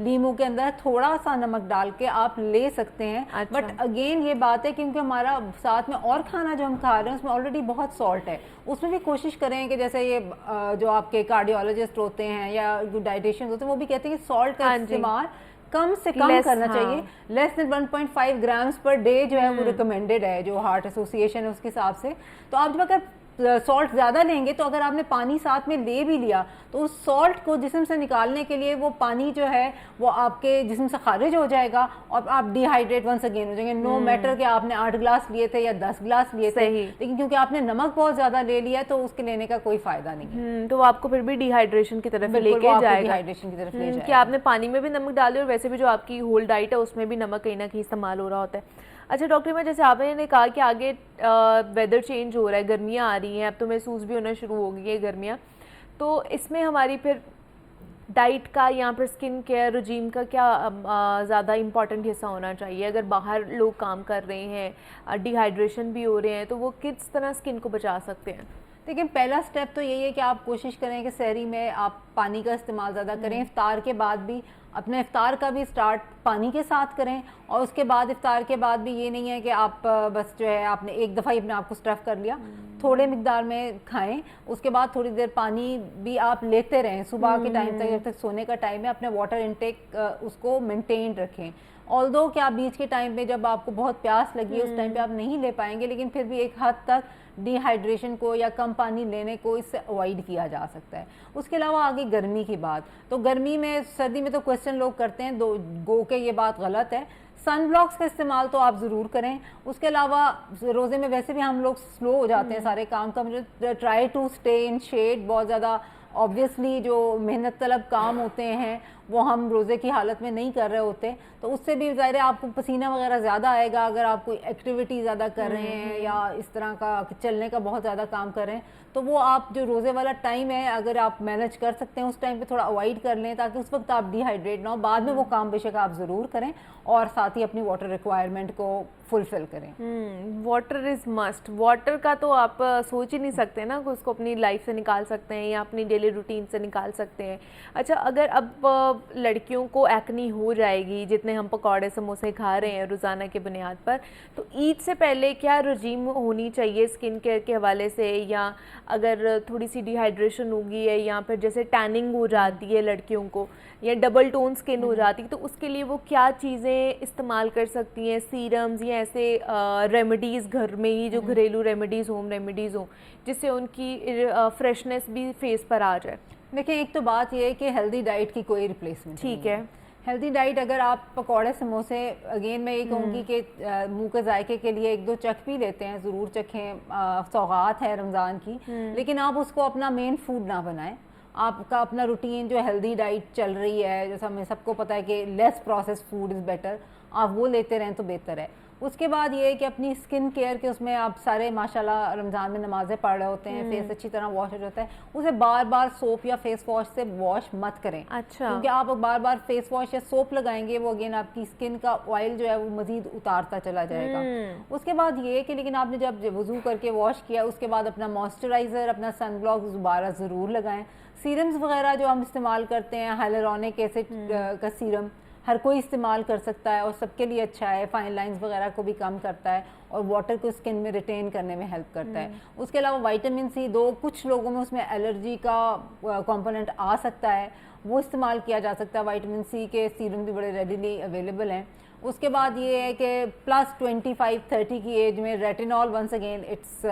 لیمو کے اندر تھوڑا سا نمک ڈال کے آپ لے سکتے ہیں. بٹ اگین یہ بات ہے کیونکہ ہمارا ساتھ میں اور کھانا جو ہم کھا رہے ہیں اس میں آلریڈی بہت سالٹ ہے, اس میں بھی کوشش کریں کہ جیسے یہ جو آپ کے کارڈیولوجسٹ ہوتے ہیں یا ڈائٹیشین ہوتے ہیں وہ بھی کہتے ہیں کہ سالٹ کا استعمال کم سے کم کرنا چاہیے. لیس دین 1.5 گرامز پر ڈے جو ہے وہ ریکمینڈیڈ ہے جو ہارٹ ایسوسیشن ہے اس کے حساب سے. تو آپ جب اگر سالٹ زیادہ لیں گے تو اگر آپ نے پانی ساتھ میں لے بھی لیا تو اس سالٹ کو جسم سے نکالنے کے لیے وہ پانی جو ہے وہ آپ کے جسم سے خارج ہو جائے گا اور آپ ڈی ہائیڈریٹ ونس اگین ہو جائیں گے. نو میٹر کہ آپ نے 8 گلاس لیے تھے یا 10 گلاس لیے تھے, لیکن کیونکہ آپ نے نمک بہت زیادہ لے لیا تو اس کے لینے کا کوئی فائدہ نہیں ہے. تو وہ آپ کو پھر بھی ڈی ہائیڈریشن کی طرف لے کے جائے گا کہ آپ نے پانی میں بھی نمک ڈالے اور ویسے بھی جو آپ کی ہول ڈائٹ ہے اس میں بھی نمک کہیں نہ کہیں استعمال ہو رہا ہوتا ہے. اچھا ڈاکٹر میں جیسے آپ نے کہا کہ آگے ویدر چینج ہو رہا ہے, گرمیاں آ رہی ہیں, اب تو محسوس بھی ہونا شروع ہو گئی ہے گرمیاں, تو اس میں ہماری پھر ڈائٹ کا یا پھر اسکن کیئر رجیم کا کیا زیادہ امپورٹنٹ حصہ ہونا چاہیے؟ اگر باہر لوگ کام کر رہے ہیں, ڈی ہائیڈریشن بھی ہو رہے ہیں, تو وہ کس طرح اسکن کو بچا سکتے ہیں؟ دیکھیں پہلا سٹیپ تو یہی ہے کہ آپ کوشش کریں کہ سحری میں آپ پانی کا استعمال زیادہ کریں. افطار کے بعد بھی اپنا افطار کا بھی سٹارٹ پانی کے ساتھ کریں, اور اس کے بعد افطار کے بعد بھی یہ نہیں ہے کہ آپ بس جو ہے آپ نے ایک دفعہ ہی اپنے آپ کو اسٹف کر لیا, تھوڑے مقدار میں کھائیں. اس کے بعد تھوڑی دیر پانی بھی آپ لیتے رہیں صبح کے ٹائم تک, جب تک سونے کا ٹائم ہے اپنے واٹر انٹیک اس کو مینٹین رکھیں. آلدو کہ آپ بیچ کے ٹائم پہ جب آپ کو بہت پیاس لگی ہے اس ٹائم پہ آپ نہیں لے پائیں گے, لیکن پھر بھی ایک حد تک ڈی ہائیڈریشن کو یا کم پانی لینے کو اس سے اوائڈ کیا جا سکتا ہے. اس کے علاوہ آگے گرمی کی بات, تو گرمی میں سردی میں تو کوسچن لوگ کرتے ہیں گو کہ یہ بات غلط ہے. سن بلاکس کا استعمال تو آپ ضرور کریں. اس کے علاوہ روزے میں ویسے بھی ہم لوگ سلو ہو جاتے ہیں سارے کام کا, مجھے try to stay in shade. بہت زیادہ آبویسلی جو محنت طلب کام ہوتے ہیں وہ ہم روزے کی حالت میں نہیں کر رہے ہوتے, تو اس سے بھی ظاہر ہے آپ کو پسینہ وغیرہ زیادہ آئے گا. اگر آپ کوئی ایکٹیویٹی زیادہ کر رہے ہیں یا اس طرح کا چلنے کا بہت زیادہ کام کر رہے ہیں, تو وہ آپ جو روزے والا ٹائم ہے اگر آپ مینج کر سکتے ہیں اس ٹائم پہ تھوڑا اوائڈ کر لیں, تاکہ اس وقت آپ ڈی ہائیڈریٹ نہ ہو. بعد میں وہ کام بے شک آپ ضرور کریں اور ساتھ ہی اپنی واٹر ریکوائرمنٹ کو فلفل کریں. Water is must. واٹر کا تو آپ سوچ ہی نہیں سکتے نا کہ اس کو اپنی لائف سے نکال سکتے ہیں یا اپنی ڈیلی روٹین سے نکال سکتے ہیں. اچھا اگر اب لڑکیوں کو ایکنی ہو جائے گی, جتنے ہم پکوڑے سموسے کھا رہے ہیں روزانہ کے بنیاد پر, تو عید سے پہلے کیا رجیم ہونی چاہیے اسکن کیئر کے حوالے سے؟ یا اگر تھوڑی سی ڈی ہائیڈریشن ہوگی ہے یا پھر جیسے ٹیننگ ہو جاتی ہے لڑکیوں کو یا ڈبل ٹون اسکن ہو جاتی ہے, تو اس کے لیے وہ کیا چیزیں استعمال کر سکتی ہیں؟ سیرمز یا ایسے ریمیڈیز گھر میں ہی جو گھریلو ریمیڈیز ہوم ریمیڈیز ہوں جس سے ان کی فریشنس بھی فیس پر آ جائے؟ دیکھیں ایک تو بات یہ ہے کہ ہیلدی ڈائٹ کی کوئی ریپلیسمنٹ ٹھیک ہے. ہیلدی ڈائٹ اگر آپ پکوڑے سموسے اگین میں یہ کہوں گی کہ منہ کے ذائقے کے لیے 1-2 چکھ بھی لیتے ہیں, ضرور چکھیں, سوغات ہے رمضان کی, لیکن آپ اس کو اپنا مین فوڈ نہ بنائیں. آپ کا اپنا روٹین جو ہیلدی ڈائٹ چل رہی ہے, جیسا ہمیں سب کو پتہ ہے کہ لیس پروسیس فوڈ از بیٹر, آپ وہ لیتے رہیں تو بہتر ہے. اس کے بعد یہ ہے کہ اپنی اسکن کیئر کے اس میں آپ سارے ماشاءاللہ رمضان میں نمازیں پڑھ رہے ہوتے ہیں, فیس اچھی طرح واش ہو جاتا ہے, اسے بار بار سوپ یا فیس واش سے واش مت کریں. اچھا. کیونکہ آپ بار بار فیس واش یا سوپ لگائیں گے وہ اگین آپ کی اسکن کا آئل جو ہے وہ مزید اتارتا چلا جائے گا. اس کے بعد یہ ہے کہ لیکن آپ نے جب وضو کر کے واش کیا اس کے بعد اپنا موئسچرائزر, اپنا سن بلاک دوبارہ ضرور لگائیں. سیرمز وغیرہ جو ہم استعمال کرتے ہیں, ہائلورونک ایسڈ کا سیرم ہر کوئی استعمال کر سکتا ہے اور سب کے لیے اچھا ہے, فائن لائنز وغیرہ کو بھی کم کرتا ہے اور واٹر کو اسکن میں ریٹین کرنے میں ہیلپ کرتا ہے. اس کے علاوہ وائٹامن سی, کچھ لوگوں میں اس میں الرجی کا کمپوننٹ آ سکتا ہے, وہ استعمال کیا جا سکتا ہے. وائٹامن سی کے سیرم بھی بڑے ریڈیلی اویلیبل ہیں. اس کے بعد یہ ہے کہ پلس 25-30 کی ایج میں retinol once again it's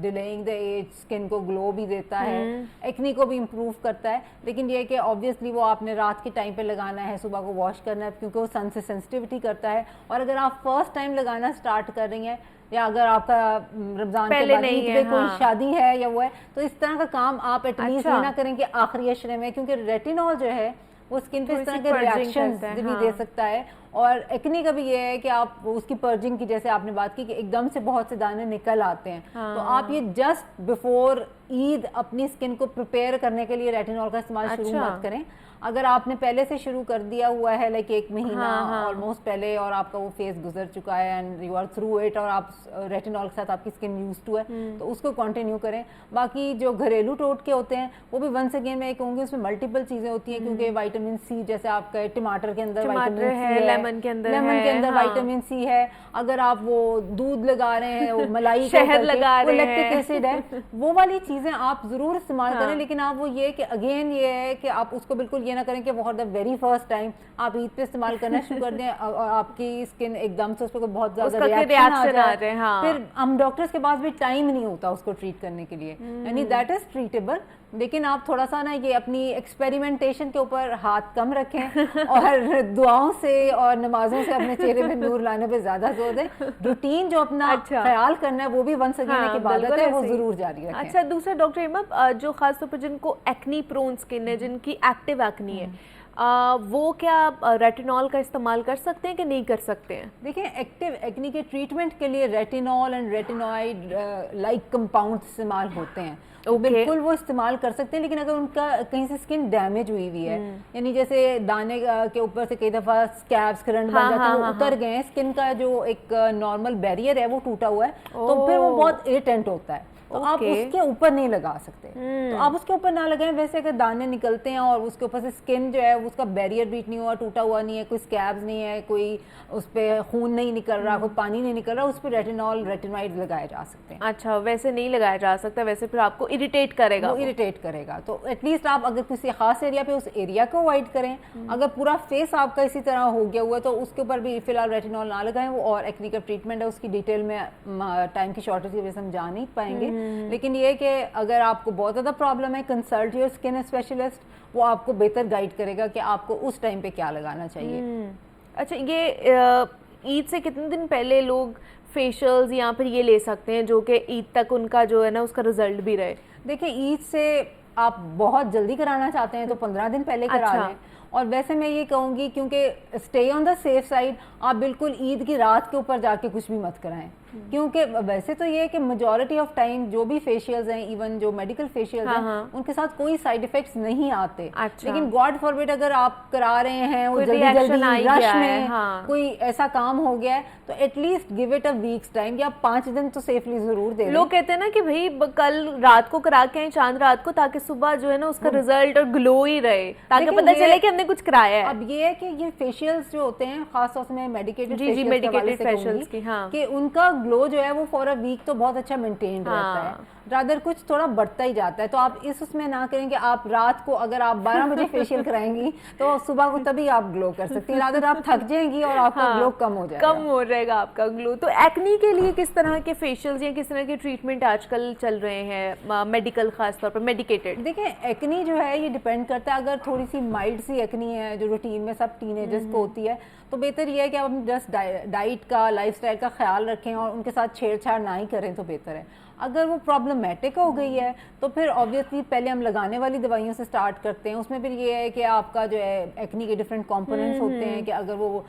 delaying the age, skin کو گلو بھی دیتا ہے, ایکنی کو بھی امپروو کرتا ہے. لیکن یہ کہ آبویسلی وہ آپ نے رات کے ٹائم پہ لگانا ہے, صبح کو واش کرنا ہے کیونکہ وہ سن سے سینسٹیوٹی کرتا ہے. اور اگر آپ فرسٹ ٹائم لگانا اسٹارٹ کر رہی ہیں یا اگر آپ کا رمضان کے بعد عید پہ کوئی شادی ہے یا وہ ہے, تو اس طرح کا کام آپ ایٹ لیسٹ یہ نہ کریں کہ آخری عشرے میں, کیونکہ ریٹینول جو ہے وہ اسکن پہ اس طرح کے ریئیکشنز بھی دے سکتا ہے. اور ایکنی کا بھی یہ ہے کہ آپ اس کی پرجنگ کی, جیسے آپ نے بات کی کہ ایک دم سے بہت سے دانے نکل آتے ہیں, تو آپ یہ جسٹ بیفور عید اپنی اسکن کو پریپیئر کرنے کے لیے ریٹینول کا استعمال شروع مت کریں. اگر آپ نے پہلے سے شروع کر دیا ہوا ہے لائک 1 مہینہ آلموسٹ پہلے اور آپ کا وہ فیز گزر چکا ہے and you are through it اور آپ ریٹینول کے ساتھ آپ کی اسکن یوز ٹو ہے تو اس کو کنٹینیو کریں. باقی جو گھریلو ٹوٹکے ہوتے ہیں وہ بھی ونس اگین میں کہوں گی اس میں ملٹیپل چیزیں ہوتی ہیں کیونکہ وائٹامن سی جیسے آپ کا ٹماٹر کے اندر وائٹامن سی ہے, لیمن کے اندر وائٹامن سی ہے, اگر آپ وہ دودھ لگا رہے ہیں, وہ ملائی شہد لگا رہے ہیں, لیکٹک ایسڈ ہے, وہ والی چیزیں آپ ضرور استعمال کریں. لیکن آپ وہ یہ کہ اگین یہ ہے کہ آپ اس کو بالکل یہ نہ کریں کہ for the very first time آپ عید پہ استعمال کرنا شروع کر دیں اور آپ کی اسکن ایک دم سے اس پہ بہت زیادہ ریاکشن آ جائے. پھر ہم ڈاکٹرز کے پاس بھی ٹائم نہیں ہوتا اس کو ٹریٹ کرنے کے لیے, یعنی دیٹ از ٹریٹیبل. لیکن آپ تھوڑا سا نا یہ اپنی ایکسپیریمنٹیشن کے اوپر ہاتھ کم رکھیں اور دعاؤں سے اور نمازوں سے اپنے چہرے میں نور لانے پہ زیادہ زور دیں. روٹین جو اپنا خیال کرنا ہے وہ بھی ونس اگین کی عبادت ہے, وہ ضرور جاری رکھیں. اچھا دوسرا ڈاکٹر ایما, جو خاص طور پر جن کو ایکنی پرون اسکن ہے, جن کی ایکٹیو ایکنی ہے, وہ کیا ریٹینول کا استعمال کر سکتے ہیں کہ نہیں کر سکتے ہیں؟ دیکھیں ایکٹیو ایکنی کے ٹریٹمنٹ کے لیے ریٹینول اینڈ ریٹینوائڈ لائک کمپاؤنڈ استعمال ہوتے ہیں, بالکل وہ استعمال کر سکتے ہیں. لیکن اگر ان کا کہیں سے اسکن ڈیمیج ہوئی ہوئی ہے, یعنی جیسے دانے کے اوپر سے کئی دفعہ اسکیبس کرنٹ بن جاتے ہیں, وہ اتر گئے ہیں, اسکن کا جو ایک نارمل بیریئر ہے وہ ٹوٹا ہوا ہے, تو پھر وہ بہت اریٹنٹ ہوتا ہے, تو آپ اس کے اوپر نہیں لگا سکتے. تو آپ اس کے اوپر نہ لگائیں. ویسے اگر دانے نکلتے ہیں اور اس کے اوپر سے اسکن جو ہے اس کا بیریئر بیٹ نہیں ہوا, ٹوٹا ہوا نہیں ہے, کوئی اسکیبز نہیں ہے, کوئی اس پہ خون نہیں نکل رہا, کوئی پانی نہیں نکل رہا, اس پہ ریٹینول ریٹینوائڈ لگائے جا سکتے ہیں. اچھا ویسے نہیں لگایا جا سکتا, ویسے پھر آپ کو اریٹیٹ کرے گا, وہ اریٹیٹ کرے گا. تو ایٹ لیسٹ آپ اگر کسی خاص ایریا پہ اس ایریا کو اوائڈ کریں. اگر پورا فیس آپ کا اسی طرح ہو گیا ہوا ہے تو اس کے اوپر بھی فی الحال ریٹینول نہ لگائیں. وہ اور ایکنی کا ٹریٹمنٹ ہے, اس کی ڈیٹیل میں ٹائم کی شارٹیج کی وجہ سے ہم جا نہیں پائیں گے. لیکن یہ کہ اگر آپ کو بہت زیادہ پرابلم ہے, کنسلٹ یور اسکن اسپیشلسٹ, وہ آپ کو بہتر گائیڈ کرے گا کہ آپ کو اس ٹائم پہ کیا لگانا چاہیے. اچھا یہ عید سے کتنے دن پہلے لوگ فیشیلز یا پھر یہ لے سکتے ہیں جو کہ عید تک ان کا جو ہے نا اس کا رزلٹ بھی رہے؟ دیکھیں عید سے آپ بہت جلدی کرانا چاہتے ہیں تو 15 دن پہلے کرا لیں. اور ویسے میں یہ کہوں گی کیونکہ stay on the safe side, آپ بالکل عید کی رات کے اوپر جا کے کچھ بھی مت کرائیں. کیونکہ ویسے تو یہ ہے کہ میجورٹی آف ٹائم جو بھی فیشیلز ہیں, ایون جو میڈیکل فیشیلز ہیں, ان کے ساتھ کوئی سائیڈ ایفیکٹس نہیں آتے. لیکن گاڈ فاربڈ اگر آپ کرا رہے ہیں وہ جلدی جلدی رش میں کوئی ایسا کام ہو گیا ہے تو at least give it a week's time, یا 5 دن تو سیفلی ضرور دے. لوگ کہتے ہیں نا کہ بھائی کل رات کو کرا کے چاند رات کو, تاکہ صبح جو ہے نا اس کا رزلٹ اور گلو ہی رہے, تاکہ پتہ چلے کہ ہم نے کچھ کرایا ہے. اب یہ ہے کہ یہ فیشیلز جو ہوتے ہیں خاص طور سے میں میڈیکیٹڈ فیشیلز کی, کہ ان کا گلو جو ہے وہ فور اے ویک تو بہت اچھا مینٹینڈ رہتا ہے, رادر کچھ تھوڑا بڑھتا ہی جاتا ہے. تو آپ اس میں نہ کریں کہ آپ رات کو اگر آپ 12 بجے فیشیل کرائیں گی تو صبح کو تبھی آپ گلو کر سکتی ہیں, رادر آپ تھک جائیں گی اور آپ کا گلو کم ہو جائے گا آپ کا گلو. تو ایکنی کے لیے کس طرح کے فیشیلز یا کس طرح کے ٹریٹمنٹ آج کل چل رہے ہیں میڈیکل, خاص طور پر میڈیکیٹڈ؟ دیکھیں ایکنی جو ہے یہ ڈیپینڈ کرتا ہے. اگر تھوڑی سی مائلڈ سی ایکنی ہے جو روٹین میں سب ٹین ایجرز کو ہوتی ہے تو بہتر یہ ہے کہ آپ جسٹ ڈائٹ کا, لائف اسٹائل کا خیال رکھیں اور ان کے ساتھ چھیڑ چھاڑ نہ ہی کریں تو بہتر ہے. اگر وہ پرابلمیٹک ہو گئی ہے تو پھر آبویسلی پہلے ہم لگانے والی دوائیوں سے سٹارٹ کرتے ہیں. اس میں پھر یہ ہے کہ آپ کا جو ہے ایکنی کے ڈفرینٹ کمپوننٹس ہوتے ہیں, کہ اگر وہ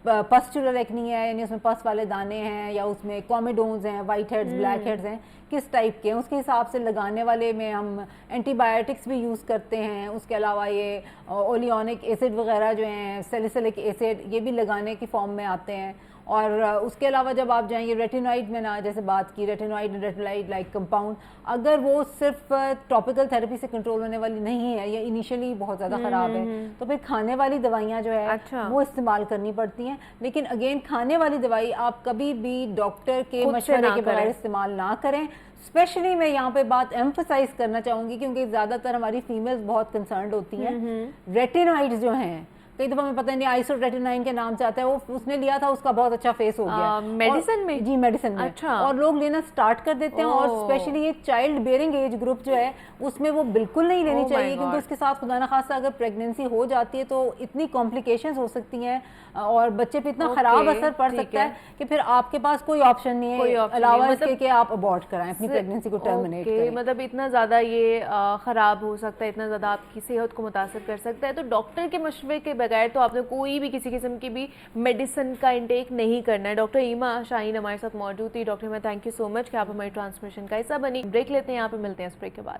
پسچولر ایکنی ہے یعنی اس میں پس والے دانے ہیں, یا اس میں کومیڈونز ہیں, وائٹ ہیڈز, بلیک ہیڈز ہیں, کس ٹائپ کے ہیں, اس کے حساب سے لگانے والے میں ہم اینٹی بایوٹکس بھی یوز کرتے ہیں. اس کے علاوہ یہ اولیونک ایسڈ وغیرہ جو ہیں, سیلیسلک ایسڈ, یہ بھی لگانے کی فارم میں آتے ہیں. اور اس کے علاوہ جب آپ جائیں گے ریٹینوائڈ میں نا, جیسے بات کی ریٹینوائڈ ریٹینوائڈ لائک کمپاؤنڈ, اگر وہ صرف ٹاپیکل تھراپی سے کنٹرول ہونے والی نہیں ہے یا انیشلی بہت زیادہ خراب ہے تو پھر کھانے والی دوائیاں جو ہے وہ استعمال کرنی پڑتی ہیں. لیکن اگین کھانے والی دوائی آپ کبھی بھی ڈاکٹر کے مشورے کے بغیر استعمال نہ کریں. اسپیشلی میں یہاں پہ بات ایمفسائز کرنا چاہوں گی کیونکہ زیادہ تر ہماری فیمیلز بہت کنسرنڈ ہوتی ہیں. ریٹینوائڈ جو ہیں کئی دفعہ میں پتہ نہیں آئسو ریٹینائن کے نام سے آتا ہے, وہ اس نے لیا تھا, اس کا بہت اچھا فیس ہو گیا میڈیسن میں. جی میڈیسن میں. اور لوگ لینا سٹارٹ کر دیتے ہیں, اور اسپیشلی یہ چائلڈ بیئرنگ ایج گروپ جو ہے اس میں وہ بالکل نہیں لینی چاہیے, کیونکہ اس کے ساتھ خدا نہ خاصہ اگر پریگنینسی ہو جاتی ہے تو اتنی کمپلیکیشنز ہو سکتی ہیں اور بچے پہ اتنا خراب اثر پڑ سکتا ہے کہ پھر آپ کے پاس کوئی آپشن نہیں ہے علاوہ اس کے کہ آپ ابورٹ کرائیں, اپنی پریگنینسی کو ٹرمینیٹ کریں. مطلب اتنا زیادہ یہ خراب ہو سکتا ہے, اتنا زیادہ آپ کی صحت کو متاثر کر سکتا ہے. تو ڈاکٹر کے مشورے کے بغیر تو آپ نے کوئی بھی کسی قسم کی بھی میڈیسن کا انٹیک نہیں کرنا ہے. ڈاکٹر ایما شاہین ہمارے ساتھ موجود تھی. Doctor Aima thank you so much کہ آپ ہماری ٹرانسمیشن کا حصہ بنی. بریک لیتے ہیں, یہاں پہ ملتے ہیں اس بریک کے بعد.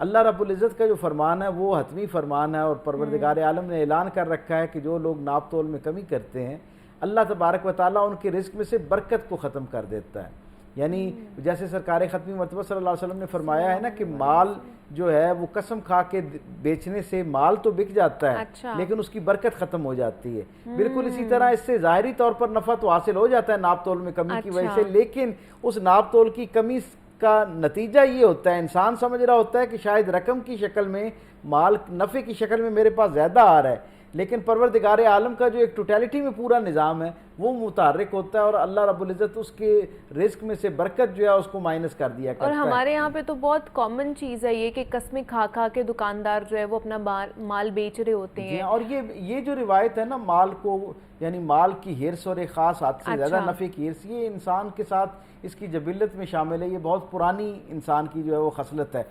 اللہ رب العزت کا جو فرمان ہے وہ حتمی فرمان ہے، اور پروردگار عالم نے اعلان کر رکھا ہے کہ جو لوگ ناپ تول میں کمی کرتے ہیں اللہ تبارک و تعالیٰ ان کے رزق میں سے برکت کو ختم کر دیتا ہے۔ یعنی جیسے سرکار ختمی مرتبہ صلی اللہ علیہ وسلم نے فرمایا ہے نا کہ مال جو ہے وہ قسم کھا کے بیچنے سے مال تو بک جاتا ہے لیکن اس کی برکت ختم ہو جاتی ہے۔ بالکل اسی طرح اس سے ظاہری طور پر نفع تو حاصل ہو جاتا ہے ناپ تول میں کمی کی وجہ سے، لیکن اس ناپ تول کی کمی کا نتیجہ یہ ہوتا ہے، انسان سمجھ رہا ہوتا ہے کہ شاید رقم کی شکل میں، مال نفع کی شکل میں میرے پاس زیادہ آ رہا ہے، لیکن پروردگار عالم کا جو ایک ٹوٹیلٹی میں پورا نظام ہے وہ متحرک ہوتا ہے، اور اللہ رب العزت اس کے رزق میں سے برکت جو ہے اس کو مائنس کر دیا کرتا ہے۔ اور ہمارے یہاں پہ تو بہت کامن چیز ہے یہ کہ قسمیں کھا کھا کے دکاندار جو ہے وہ اپنا مال بیچ رہے ہوتے ہیں۔ اور یہ جو روایت ہے نا مال کو، یعنی مال کی ہرس اور ایک خاص حد سے زیادہ نفع کی ہرس، یہ انسان کے ساتھ اس کی جبلت میں شامل ہے، یہ بہت پرانی انسان کی جو ہے وہ خصلت ہے۔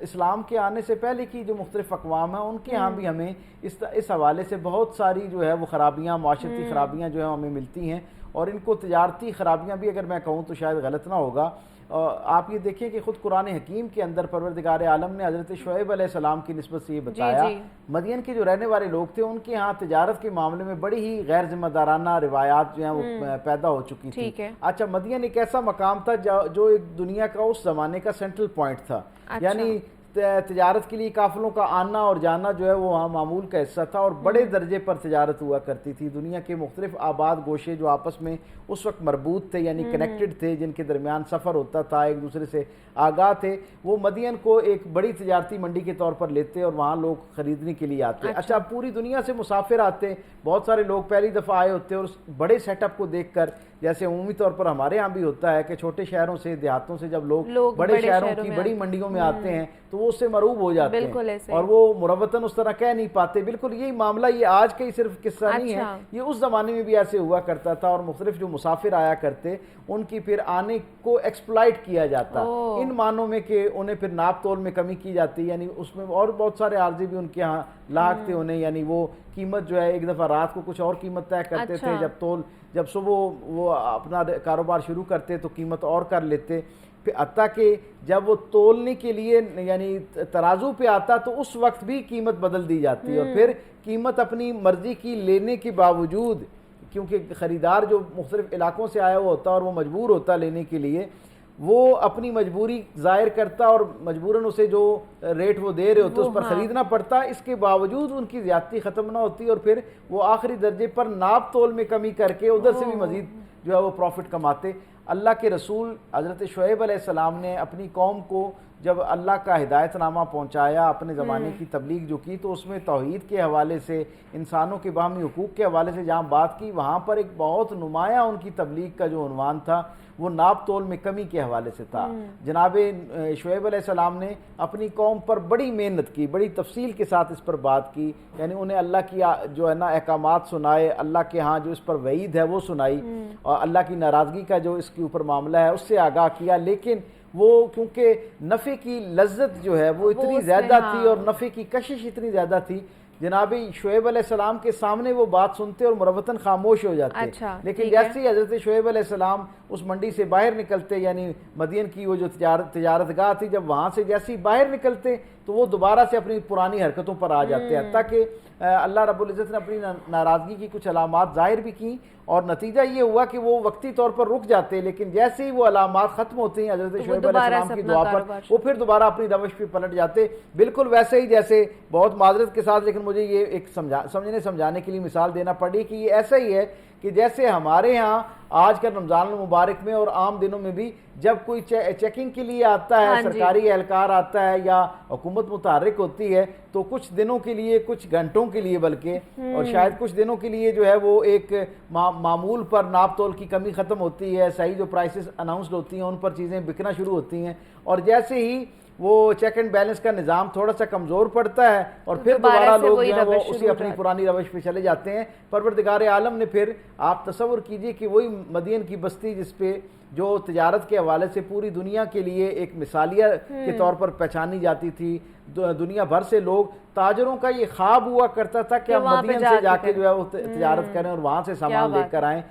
اسلام کے آنے سے پہلے کی جو مختلف اقوام ہیں ان کے ہاں بھی ہمیں اس حوالے سے بہت ساری جو ہے وہ خرابیاں، معاشرتی خرابیاں جو ہیں ہمیں ملتی ہیں، اور ان کو تجارتی خرابیاں بھی اگر میں کہوں تو شاید غلط نہ ہوگا۔ آپ یہ دیکھیں کہ خود قرآن حکیم کے اندر پروردگار عالم نے حضرت شعیب علیہ السلام کی نسبت سے یہ بتایا، مدین کے جو رہنے والے لوگ تھے ان کے ہاں تجارت کے معاملے میں بڑی ہی غیر ذمہ دارانہ روایات جو ہیں وہ پیدا ہو چکی تھی۔ اچھا، مدین ایک ایسا مقام تھا جو ایک دنیا کا اس زمانے کا سینٹرل پوائنٹ تھا، یعنی تجارت کے لیے قافلوں کا آنا اور جانا جو ہے وہ وہاں معمول کا حصہ تھا، اور بڑے درجے پر تجارت ہوا کرتی تھی۔ دنیا کے مختلف آباد گوشے جو آپس میں اس وقت مربوط تھے، یعنی کنیکٹڈ تھے، جن کے درمیان سفر ہوتا تھا، ایک دوسرے سے آگاہ تھے، وہ مدین کو ایک بڑی تجارتی منڈی کے طور پر لیتے اور وہاں لوگ خریدنے کے لیے آتے۔ اچھا، پوری دنیا سے مسافر آتے، بہت سارے لوگ پہلی دفعہ آئے ہوتے، اور اس بڑے سیٹ اپ کو دیکھ کر، جیسے عمومی طور پر ہمارے ہاں بھی ہوتا ہے کہ چھوٹے شہروں سے، دیہاتوں سے جب لوگ بڑے شہروں کی بڑی منڈیوں میں آتے ہیں تو وہ اس سے مرعوب ہو جاتے ہیں اور وہ مروتاً اس طرح کہہ نہیں پاتے۔ بالکل یہی معاملہ، یہ آج کا ہی صرف قصہ نہیں ہے، یہ اس زمانے میں بھی ایسے ہوا کرتا تھا، اور مختلف جو مسافر آیا کرتے ان کی پھر آنے کو ایکسپلائٹ کیا جاتا ان معنوں میں کہ انہیں پھر ناپ تول میں کمی کی جاتی، یعنی اس میں اور بہت سارے عارضی بھی ان کے ہاں لاحق تھے انہیں، یعنی وہ قیمت جو ہے ایک دفعہ رات کو کچھ اور قیمت طے کرتے تھے، جب صبح وہ اپنا کاروبار شروع کرتے تو قیمت اور کر لیتے، پھر حتیٰ کہ جب وہ تولنے کے لیے یعنی ترازو پہ آتا تو اس وقت بھی قیمت بدل دی جاتی، اور پھر قیمت اپنی مرضی کی لینے کے باوجود، کیونکہ خریدار جو مختلف علاقوں سے آیا ہوا ہوتا اور وہ مجبور ہوتا لینے کے لیے، وہ اپنی مجبوری ظاہر کرتا اور مجبوراً اسے جو ریٹ وہ دے رہے ہوتے اس پر خریدنا پڑتا، اس کے باوجود ان کی زیادتی ختم نہ ہوتی، اور پھر وہ آخری درجے پر ناپ تول میں کمی کر کے ادھر سے بھی مزید جو ہے وہ پروفٹ کماتے۔ اللہ کے رسول حضرت شعیب علیہ السلام نے اپنی قوم کو جب اللہ کا ہدایت نامہ پہنچایا، اپنے زمانے کی تبلیغ جو کی، تو اس میں توحید کے حوالے سے، انسانوں کے باہمی حقوق کے حوالے سے جہاں بات کی، وہاں پر ایک بہت نمایاں ان کی تبلیغ کا جو عنوان تھا وہ ناپ تول میں کمی کے حوالے سے تھا۔ جناب شعیب علیہ السلام نے اپنی قوم پر بڑی محنت کی، بڑی تفصیل کے ساتھ اس پر بات کی، یعنی انہیں اللہ کی جو ہے نا احکامات سنائے، اللہ کے ہاں جو اس پر وعید ہے وہ سنائی، اور اللہ کی ناراضگی کا جو اس کے اوپر معاملہ ہے اس سے آگاہ کیا، لیکن وہ کیونکہ نفع کی لذت جو ہے وہ اتنی زیادہ تھی اور نفع کی کشش اتنی زیادہ تھی، جناب شعیب علیہ السلام کے سامنے وہ بات سنتے اور مروتاً خاموش ہو جاتے۔ لیکن جیسے ہی حضرت شعیب علیہ السلام اس منڈی سے باہر نکلتے، یعنی مدین کی وہ جو تجارت گاہ تھی، جب وہاں سے جیسے ہی باہر نکلتے تو وہ دوبارہ سے اپنی پرانی حرکتوں پر آ جاتے ہیں، تاکہ اللہ رب العزت نے اپنی ناراضگی کی کچھ علامات ظاہر بھی کی، اور نتیجہ یہ ہوا کہ وہ وقتی طور پر رک جاتے، لیکن جیسے ہی وہ علامات ختم ہوتی ہیں حضرت شعیب علیہ السلام کی دعا پر، وہ پھر دوبارہ اپنی روش پہ پلٹ جاتے، بالکل ویسے ہی جیسے، بہت معذرت کے ساتھ لیکن مجھے یہ ایک سمجھانے کے لیے مثال دینا پڑی کہ یہ ایسا ہی ہے کہ جیسے ہمارے ہاں آج کل رمضان المبارک میں اور عام دنوں میں بھی جب کوئی چیکنگ کے لیے آتا ہے، سرکاری اہلکار آتا ہے یا حکومت متحرک ہوتی ہے، تو کچھ دنوں کے لیے، کچھ گھنٹوں کے لیے بلکہ، اور شاید کچھ دنوں کے لیے جو ہے وہ ایک معمول پر ناپ تول کی کمی ختم ہوتی ہے، صحیح جو پرائسز اناؤنسڈ ہوتی ہیں ان پر چیزیں بکنا شروع ہوتی ہیں، اور جیسے ہی وہ چیک اینڈ بیلنس کا نظام تھوڑا سا کمزور پڑتا ہے اور پھر دوبارہ لوگ جو ہیں وہ اسی اپنی پرانی روش پہ چلے جاتے ہیں۔ پروردگار عالم نے پھر، آپ تصور کیجئے کہ وہی مدین کی بستی جس پہ جو تجارت کے حوالے سے پوری دنیا کے لیے ایک مثالیہ کے طور پر پہچانی جاتی تھی، دنیا بھر سے لوگ، تاجروں کا یہ خواب ہوا کرتا تھا کہ ہم مدین سے جا کے جو ہے وہ تجارت کریں اور وہاں سے سامان لے کر آئیں۔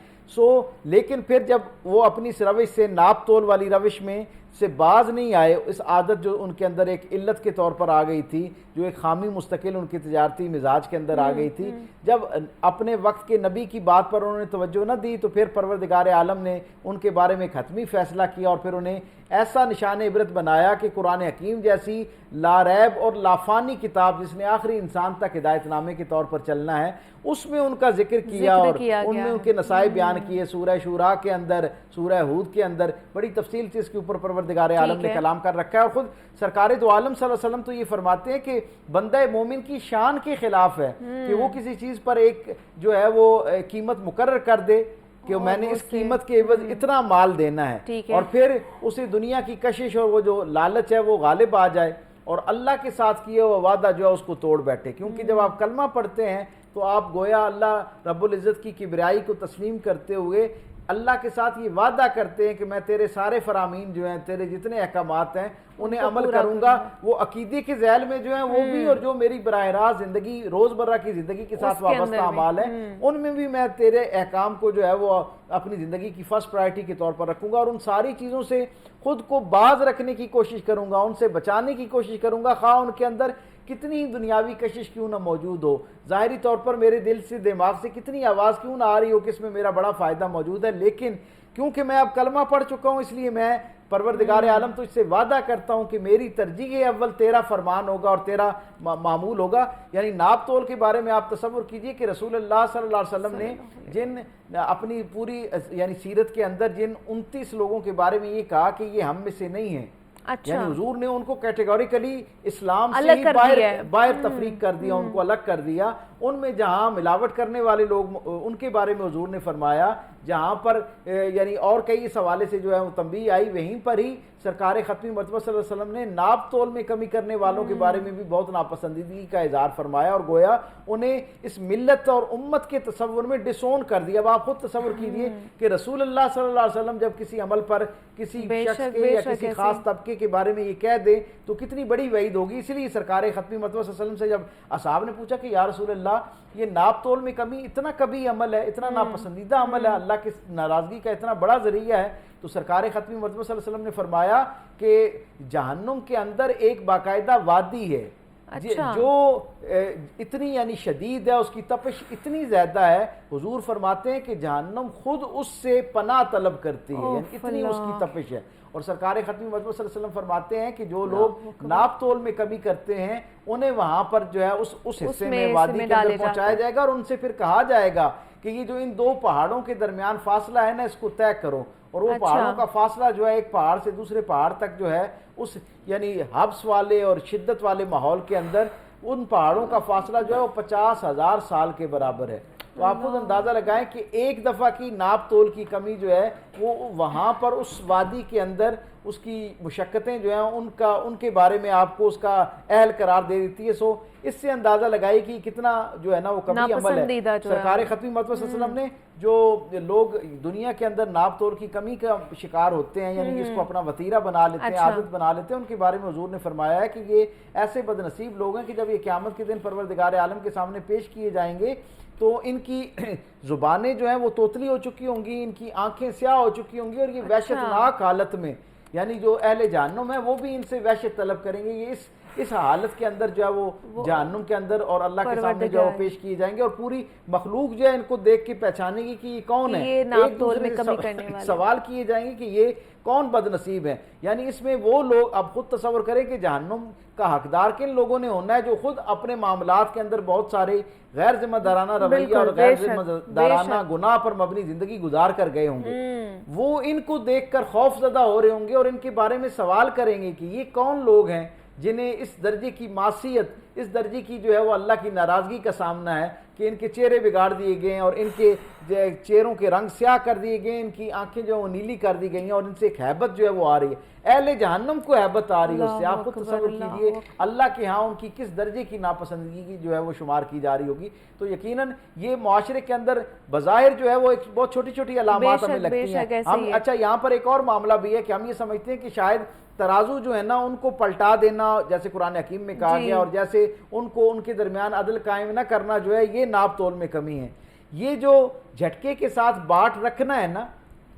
لیکن پھر جب وہ اپنی اس روش سے، ناپ تول والی روش میں سے باز نہیں آئے. اس عادت جو ان کے اندر ایک علت کے طور پر آ گئی تھی, جو ایک خامی مستقل ان کی تجارتی مزاج کے اندر آ گئی تھی, جب اپنے وقت کے نبی کی بات پر انہوں نے توجہ نہ دی تو پھر پروردگار عالم نے ان کے بارے میں ایک حتمی فیصلہ کیا اور پھر انہیں ایسا نشان عبرت بنایا کہ قرآن حکیم جیسی لاریب اور لافانی کتاب جس نے آخری انسان تک ہدایت نامے کے طور پر چلنا ہے, اس میں ان کا ذکر کیا اور ان میں ان کے نصائب بیان کیے. سورہ شورا کے اندر, سورہ ہود کے اندر بڑی تفصیل سے اس کے اوپر پروردگار عالم نے کلام کر رکھا ہے. اور خود سرکار دو عالم صلی اللہ علیہ وسلم تو یہ فرماتے ہیں کہ بندہ مومن کی شان کے خلاف ہے کہ وہ کسی چیز پر ایک جو ہے وہ قیمت مقرر کر دے کہ میں نے اس قیمت کے عوض اتنا مال دینا ہے, اور پھر اسے دنیا کی کشش اور وہ جو لالچ ہے وہ غالب آ جائے اور اللہ کے ساتھ کیا ہوا وعدہ جو ہے اس کو توڑ بیٹھے. کیونکہ جب آپ کلمہ پڑھتے ہیں تو آپ گویا اللہ رب العزت کی کبریائی کو تسلیم کرتے ہوئے اللہ کے ساتھ یہ وعدہ کرتے ہیں کہ میں تیرے سارے فرامین جو ہیں, تیرے جتنے احکامات ہیں انہیں عمل کروں گا. وہ عقیدے کے ذیل میں جو ہیں وہ بھی, اور جو میری براہ راست زندگی روزمرہ کی زندگی کے ساتھ وابستہ اعمال ہیں ان میں بھی میں تیرے احکام کو جو ہے وہ اپنی زندگی کی فرسٹ پرائرٹی کے طور پر رکھوں گا, اور ان ساری چیزوں سے خود کو باز رکھنے کی کوشش کروں گا, ان سے بچانے کی کوشش کروں گا, خواہ ان کے اندر کتنی دنیاوی کشش کیوں نہ موجود ہو, ظاہری طور پر میرے دل سے دماغ سے کتنی آواز کیوں نہ آ رہی ہو کہ اس میں میرا بڑا فائدہ موجود ہے, لیکن کیونکہ میں اب کلمہ پڑھ چکا ہوں اس لیے میں پروردگار عالم تو اس سے وعدہ کرتا ہوں کہ میری ترجیح اول تیرا فرمان ہوگا اور تیرا معمول ہوگا. یعنی ناپ تول کے بارے میں آپ تصور کیجئے کہ رسول اللہ صلی اللہ علیہ وسلم نے جن اپنی پوری یعنی سیرت کے اندر جن 29 لوگوں کے بارے میں یہ کہا کہ یہ ہم میں سے نہیں ہیں, یعنی حضور نے ان کو کیٹیگوریکلی اسلام سے ہی باہر تفریق کر دیا, ان کو الگ کر دیا. ان میں جہاں ملاوٹ کرنے والے لوگ ان کے بارے میں حضور نے فرمایا, جہاں پر یعنی اور کئی اس حوالے سے جو ہے وہ تنبیہ آئی, وہیں پر ہی سرکار ختمی مرتبہ صلی اللہ علیہ وسلم نے ناپ تول میں کمی کرنے والوں کے بارے میں بھی بہت ناپسندیدگی کا اظہار فرمایا, اور گویا انہیں اس ملت اور امت کے تصور میں ڈسون کر دیا. اب آپ خود تصور کیجئے کہ رسول اللہ صلی اللہ علیہ وسلم جب کسی عمل پر کسی شخص کے یا کسی خاص طبقے کے بارے میں یہ کہہ دے تو کتنی بڑی وعید ہوگی. اسی لیے سرکار ختمی مرتبہ صلی اللہ علیہ وسلم سے جب اصحاب نے پوچھا کہ یا رسول اللہ یہ ناپ تول میں کمی اتنا کبھی عمل ہے, اتنا ناپسندیدہ عمل ہے, اللہ کی ناراضگی کا اتنا بڑا ذریعہ ہے, تو سرکار ختمی مرتبہ صلی اللہ علیہ وسلم نے فرمایا کہ جہنم کے اندر ایک باقاعدہ وادی ہے جو اتنی یعنی شدید ہے, اس کی تپش اتنی زیادہ ہے, حضور فرماتے ہیں کہ جہنم خود اس سے پناہ طلب کرتی ہے, یعنی اتنی اس کی تپش ہے. اور سرکار ختمی مرتبہ صلی اللہ علیہ وسلم فرماتے ہیں کہ جو لوگ ناپ تول میں کمی کرتے ہیں انہیں وہاں پر جو ہے اس حصے میں وادی کے اندر پہنچایا جائے گا, اور ان سے پھر کہا جائے گا کہ یہ جو ان دو پہاڑوں کے درمیان فاصلہ ہے نا اس کو طے کرو. اور وہ پہاڑوں کا فاصلہ جو ہے ایک پہاڑ سے دوسرے پہاڑ تک جو ہے اس یعنی حبس والے اور شدت والے ماحول کے اندر ان پہاڑوں کا فاصلہ جو ہے وہ 50,000 سال کے برابر ہے. تو آپ خود اندازہ لگائیں کہ ایک دفعہ کی ناپ تول کی کمی جو ہے وہ وہاں پر اس وادی کے اندر اس کی مشقتیں جو ہیں ان کے بارے میں آپ کو اس کا اہل قرار دے دیتی ہے. سو اس سے اندازہ لگائی کہ کتنا جو ہے نا وہ کبھی عمل ہے. سرکار ختمی مرتبہ صلی اللہ علیہ وسلم نے جو لوگ دنیا کے اندر ناپ تول کی کمی کا شکار ہوتے ہیں, یعنی اس کو اپنا وتیرہ بنا لیتے ہیں, عادت بنا لیتے ہیں, ان کے بارے میں حضور نے فرمایا ہے کہ یہ ایسے بد نصیب لوگ ہیں کہ جب یہ قیامت کے دن پروردگار عالم کے سامنے پیش کیے جائیں گے تو ان کی زبانیں جو ہیں وہ توتلی ہو چکی ہوں گی, ان کی آنکھیں سیاہ ہو چکی ہوں گی, اور یہ وحشتناک حالت میں یعنی جو اہل جہنم ہے وہ بھی ان سے وحشت طلب کریں گے. یہ اس حالت کے اندر جو ہے وہ جہنم کے اندر اور اللہ کے سامنے جو ہے پیش کیے جائیں گے, اور پوری مخلوق جو ہے ان کو دیکھ کے پہچانے گی کہ یہ کون ہے. ایک دوسرے سے سوال کیے جائیں گے کہ یہ کون بد نصیب ہے. یعنی اس میں وہ لوگ, اب خود تصور کریں کہ جہنم کا حقدار کن لوگوں نے ہونا ہے جو خود اپنے معاملات کے اندر بہت سارے غیر ذمہ دارانہ رویہ اور غیر ذمہ دارانہ گناہ پر مبنی زندگی گزار کر گئے ہوں گے. وہ ان کو دیکھ کر خوف زدہ ہو رہے ہوں گے اور ان کے بارے میں سوال کریں گے کہ یہ کون لوگ ہیں جنہیں اس درجے کی معصیت, اس درجے کی جو ہے وہ اللہ کی ناراضگی کا سامنا ہے کہ ان کے چہرے بگاڑ دیے گئے ہیں اور ان کے چہروں کے رنگ سیاہ کر دیے گئے ہیں, ان کی آنکھیں جو وہ نیلی کر دی گئی ہیں, اور ان سے ایک ہیبت جو ہے وہ آ رہی ہے. اہل جہنم کو ہیبت آ رہی ہے اس سے. آپ کو تصور کیجئے اللہ کے ہاں ان کی کس درجے کی ناپسندگی کی جو ہے وہ شمار کی جا رہی ہوگی. تو یقیناً یہ معاشرے کے اندر بظاہر جو ہے وہ ایک بہت چھوٹی چھوٹی علامات ہمیں لگتی ہیں. ہم اچھا یہاں پر ایک اور معاملہ بھی ہے کہ ہم یہ سمجھتے ہیں کہ شاید ترازو جو ہے نا ان کو پلٹا دینا جیسے قرآن حکیم میں کہا گیا, اور جیسے ان کو ان کے درمیان عدل قائم نہ کرنا جو ہے یہ ناپ تول میں کمی ہے. یہ جو جھٹکے کے ساتھ باٹ رکھنا ہے نا,